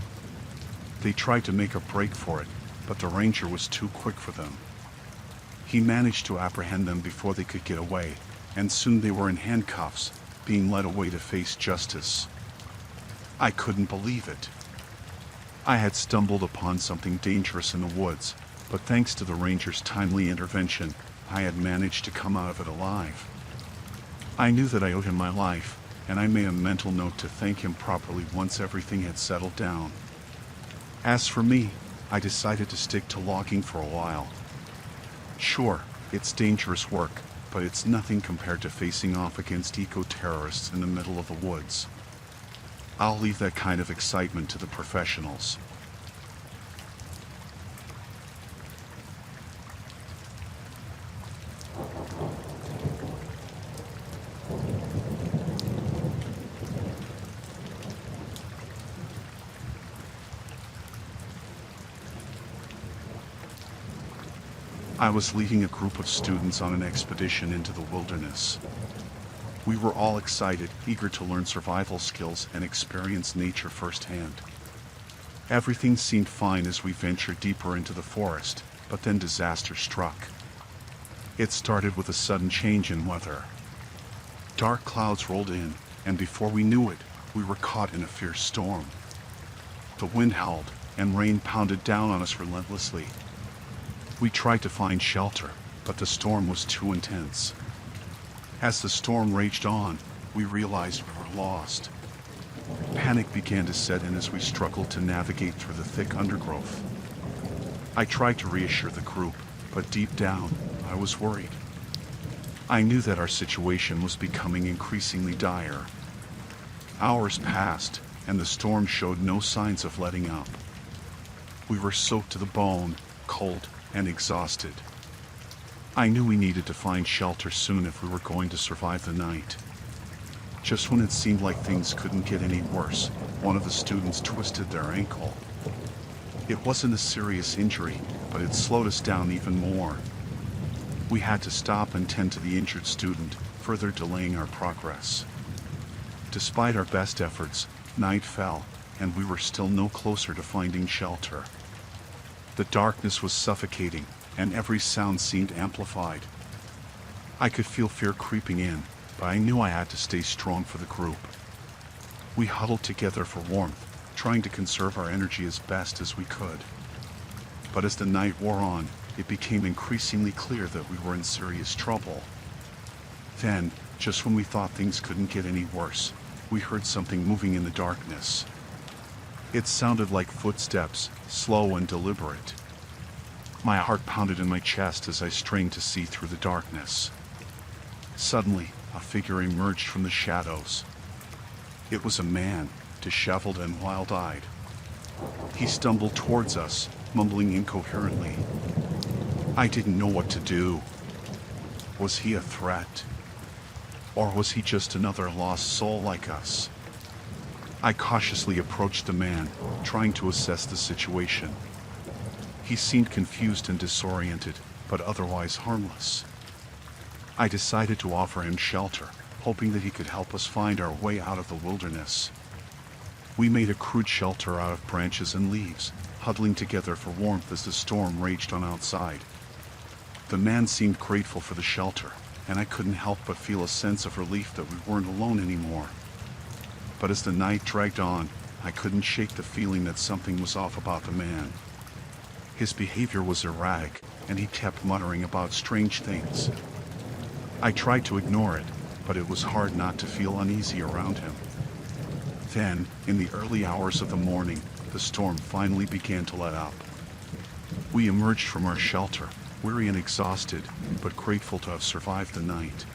S1: They tried to make a break for it, but the ranger was too quick for them. He managed to apprehend them before they could get away, and soon they were in handcuffs, being led away to face justice. I couldn't believe it. I had stumbled upon something dangerous in the woods, but thanks to the ranger's timely intervention, I had managed to come out of it alive. I knew that I owed him my life, and I made a mental note to thank him properly once everything had settled down. As for me, I decided to stick to logging for a while. Sure, it's dangerous work, but it's nothing compared to facing off against eco-terrorists in the middle of the woods. I'll leave that kind of excitement to the professionals. I was leading a group of students on an expedition into the wilderness. We were all excited, eager to learn survival skills and experience nature firsthand. Everything seemed fine as we ventured deeper into the forest, but then disaster struck. It started with a sudden change in weather. Dark clouds rolled in, and before we knew it, we were caught in a fierce storm. The wind howled, and rain pounded down on us relentlessly. We tried to find shelter, but the storm was too intense. As the storm raged on, we realized we were lost. Panic began to set in as we struggled to navigate through the thick undergrowth. I tried to reassure the group, but deep down, I was worried. I knew that our situation was becoming increasingly dire. Hours passed, and the storm showed no signs of letting up. We were soaked to the bone, cold, and exhausted. I knew we needed to find shelter soon if we were going to survive the night. Just when it seemed like things couldn't get any worse, one of the students twisted their ankle. It wasn't a serious injury, but it slowed us down even more. We had to stop and tend to the injured student, further delaying our progress. Despite our best efforts, night fell, and we were still no closer to finding shelter. The darkness was suffocating, and every sound seemed amplified. I could feel fear creeping in, but I knew I had to stay strong for the group. We huddled together for warmth, trying to conserve our energy as best as we could. But as the night wore on, it became increasingly clear that we were in serious trouble. Then, just when we thought things couldn't get any worse, we heard something moving in the darkness. It sounded like footsteps, slow and deliberate. My heart pounded in my chest as I strained to see through the darkness. Suddenly, a figure emerged from the shadows. It was a man, disheveled and wild-eyed. He stumbled towards us, mumbling incoherently. I didn't know what to do. Was he a threat? Or was he just another lost soul like us? I cautiously approached the man, trying to assess the situation. He seemed confused and disoriented, but otherwise harmless. I decided to offer him shelter, hoping that he could help us find our way out of the wilderness. We made a crude shelter out of branches and leaves, huddling together for warmth as the storm raged on outside. The man seemed grateful for the shelter, and I couldn't help but feel a sense of relief that we weren't alone anymore. But as the night dragged on, I couldn't shake the feeling that something was off about the man. His behavior was erratic, and he kept muttering about strange things. I tried to ignore it, but it was hard not to feel uneasy around him. Then, in the early hours of the morning, the storm finally began to let up. We emerged from our shelter, weary and exhausted, but grateful to have survived the night.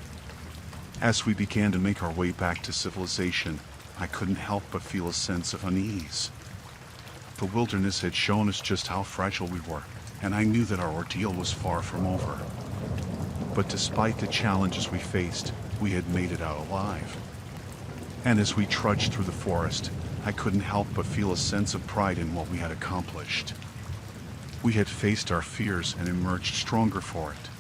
S1: As we began to make our way back to civilization, I couldn't help but feel a sense of unease. The wilderness had shown us just how fragile we were, and I knew that our ordeal was far from over. But despite the challenges we faced, we had made it out alive. And as we trudged through the forest, I couldn't help but feel a sense of pride in what we had accomplished. We had faced our fears and emerged stronger for it.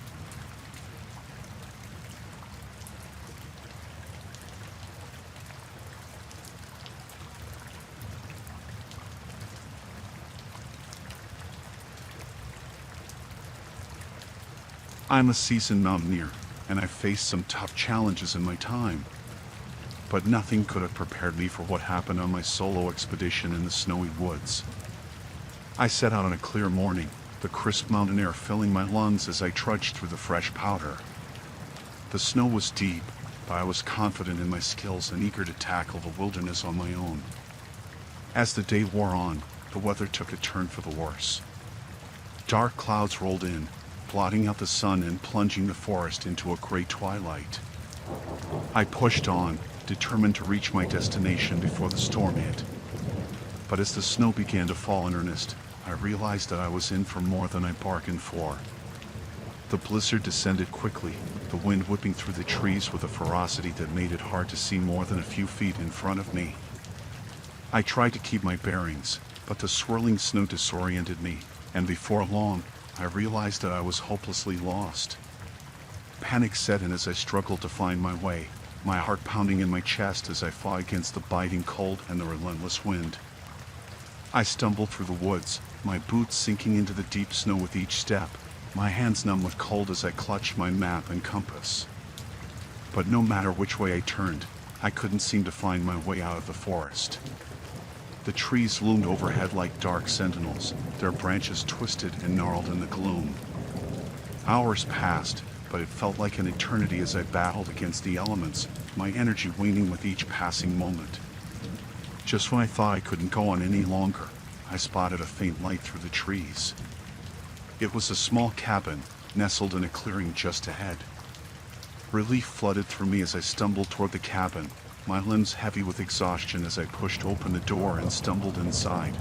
S1: I'm a seasoned mountaineer, and I've faced some tough challenges in my time. But nothing could have prepared me for what happened on my solo expedition in the snowy woods. I set out on a clear morning, the crisp mountain air filling my lungs as I trudged through the fresh powder. The snow was deep, but I was confident in my skills and eager to tackle the wilderness on my own. As the day wore on, the weather took a turn for the worse. Dark clouds rolled in, blotting out the sun and plunging the forest into a gray twilight. I pushed on, determined to reach my destination before the storm hit. But as the snow began to fall in earnest, I realized that I was in for more than I bargained for. The blizzard descended quickly, the wind whipping through the trees with a ferocity that made it hard to see more than a few feet in front of me. I tried to keep my bearings, but the swirling snow disoriented me, and before long, I realized that I was hopelessly lost. Panic set in as I struggled to find my way, my heart pounding in my chest as I fought against the biting cold and the relentless wind. I stumbled through the woods, my boots sinking into the deep snow with each step, my hands numb with cold as I clutched my map and compass. But no matter which way I turned, I couldn't seem to find my way out of the forest. The trees loomed overhead like dark sentinels, their branches twisted and gnarled in the gloom. Hours passed, but it felt like an eternity as I battled against the elements, my energy waning with each passing moment. Just when I thought I couldn't go on any longer, I spotted a faint light through the trees. It was a small cabin, nestled in a clearing just ahead. Relief flooded through me as I stumbled toward the cabin, my limbs heavy with exhaustion as I pushed open the door and stumbled inside.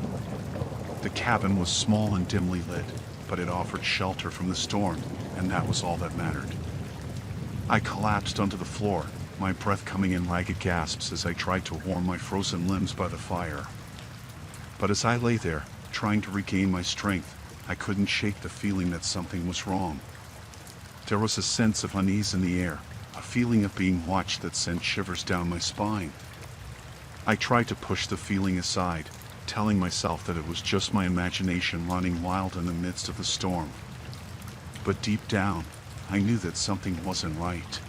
S1: The cabin was small and dimly lit, but it offered shelter from the storm, and that was all that mattered. I collapsed onto the floor, my breath coming in ragged gasps as I tried to warm my frozen limbs by the fire. But as I lay there, trying to regain my strength, I couldn't shake the feeling that something was wrong. There was a sense of unease in the air, a feeling of being watched that sent shivers down my spine. I tried to push the feeling aside, telling myself that it was just my imagination running wild in the midst of the storm. But deep down, I knew that something wasn't right.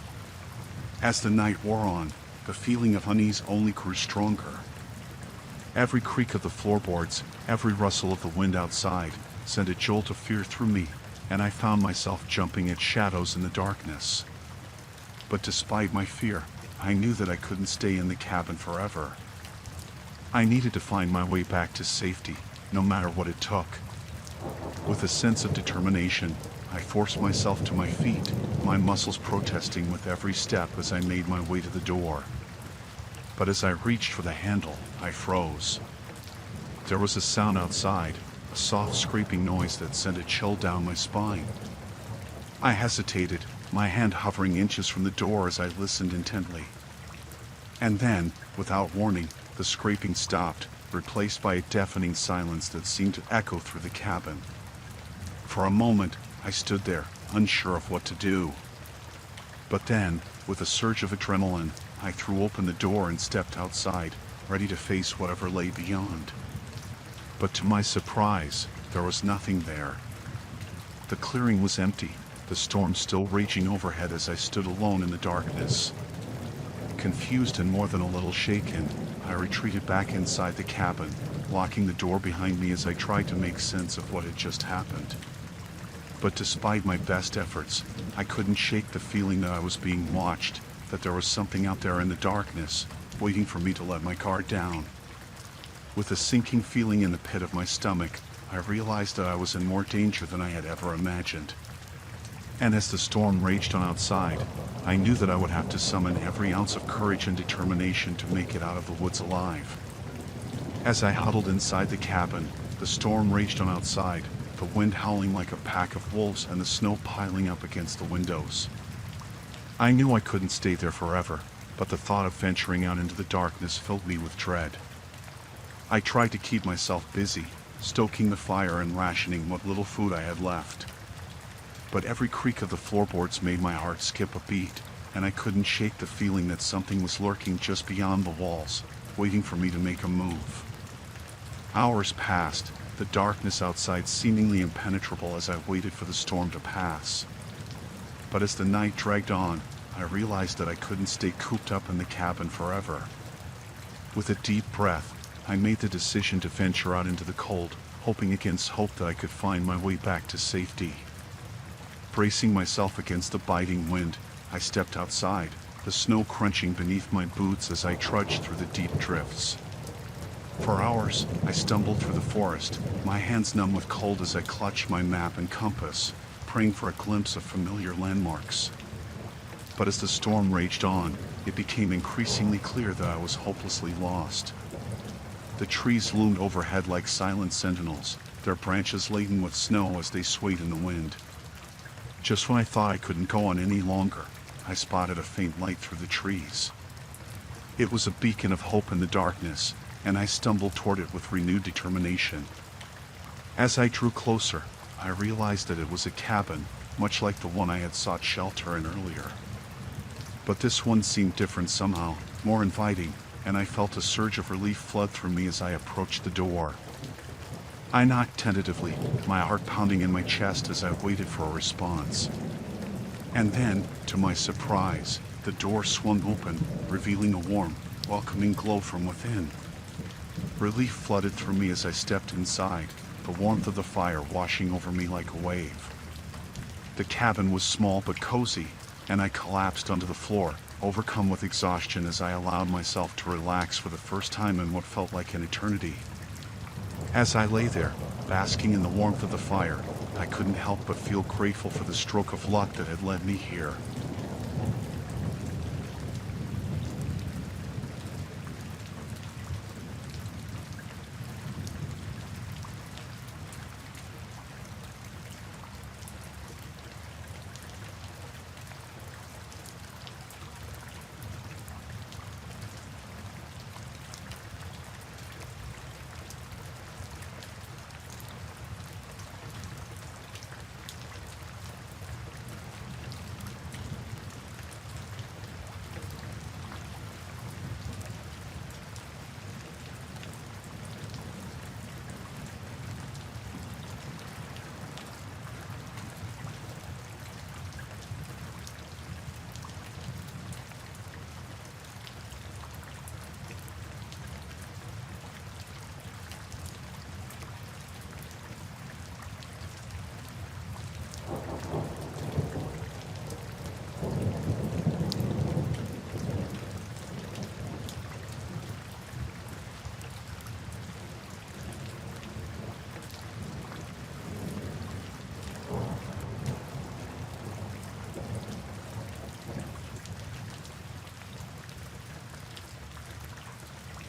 S1: As the night wore on, the feeling of unease only grew stronger. Every creak of the floorboards, every rustle of the wind outside, sent a jolt of fear through me, and I found myself jumping at shadows in the darkness. But despite my fear, I knew that I couldn't stay in the cabin forever. I needed to find my way back to safety, no matter what it took. With a sense of determination, I forced myself to my feet, my muscles protesting with every step as I made my way to the door. But as I reached for the handle, I froze. There was a sound outside, a soft scraping noise that sent a chill down my spine. I hesitated, my hand hovering inches from the door as I listened intently. And then, without warning, the scraping stopped, replaced by a deafening silence that seemed to echo through the cabin. For a moment, I stood there, unsure of what to do. But then, with a surge of adrenaline, I threw open the door and stepped outside, ready to face whatever lay beyond. But to my surprise, there was nothing there. The clearing was empty, the storm still raging overhead as I stood alone in the darkness. Confused and more than a little shaken, I retreated back inside the cabin, locking the door behind me as I tried to make sense of what had just happened. But despite my best efforts, I couldn't shake the feeling that I was being watched, that there was something out there in the darkness, waiting for me to let my guard down. With a sinking feeling in the pit of my stomach, I realized that I was in more danger than I had ever imagined. And as the storm raged on outside, I knew that I would have to summon every ounce of courage and determination to make it out of the woods alive. As I huddled inside the cabin, the storm raged on outside, the wind howling like a pack of wolves and the snow piling up against the windows. I knew I couldn't stay there forever, but the thought of venturing out into the darkness filled me with dread. I tried to keep myself busy, stoking the fire and rationing what little food I had left. But every creak of the floorboards made my heart skip a beat, and I couldn't shake the feeling that something was lurking just beyond the walls, waiting for me to make a move. Hours passed, the darkness outside seemingly impenetrable as I waited for the storm to pass. But as the night dragged on, I realized that I couldn't stay cooped up in the cabin forever. With a deep breath, I made the decision to venture out into the cold, hoping against hope that I could find my way back to safety. Bracing myself against the biting wind, I stepped outside, the snow crunching beneath my boots as I trudged through the deep drifts. For hours, I stumbled through the forest, my hands numb with cold as I clutched my map and compass, praying for a glimpse of familiar landmarks. But as the storm raged on, it became increasingly clear that I was hopelessly lost. The trees loomed overhead like silent sentinels, their branches laden with snow as they swayed in the wind. Just when I thought I couldn't go on any longer, I spotted a faint light through the trees. It was a beacon of hope in the darkness, and I stumbled toward it with renewed determination. As I drew closer, I realized that it was a cabin, much like the one I had sought shelter in earlier. But this one seemed different somehow, more inviting, and I felt a surge of relief flood through me as I approached the door. I knocked tentatively, my heart pounding in my chest as I waited for a response. And then, to my surprise, the door swung open, revealing a warm, welcoming glow from within. Relief flooded through me as I stepped inside, the warmth of the fire washing over me like a wave. The cabin was small but cozy, and I collapsed onto the floor, overcome with exhaustion as I allowed myself to relax for the first time in what felt like an eternity. As I lay there, basking in the warmth of the fire, I couldn't help but feel grateful for the stroke of luck that had led me here.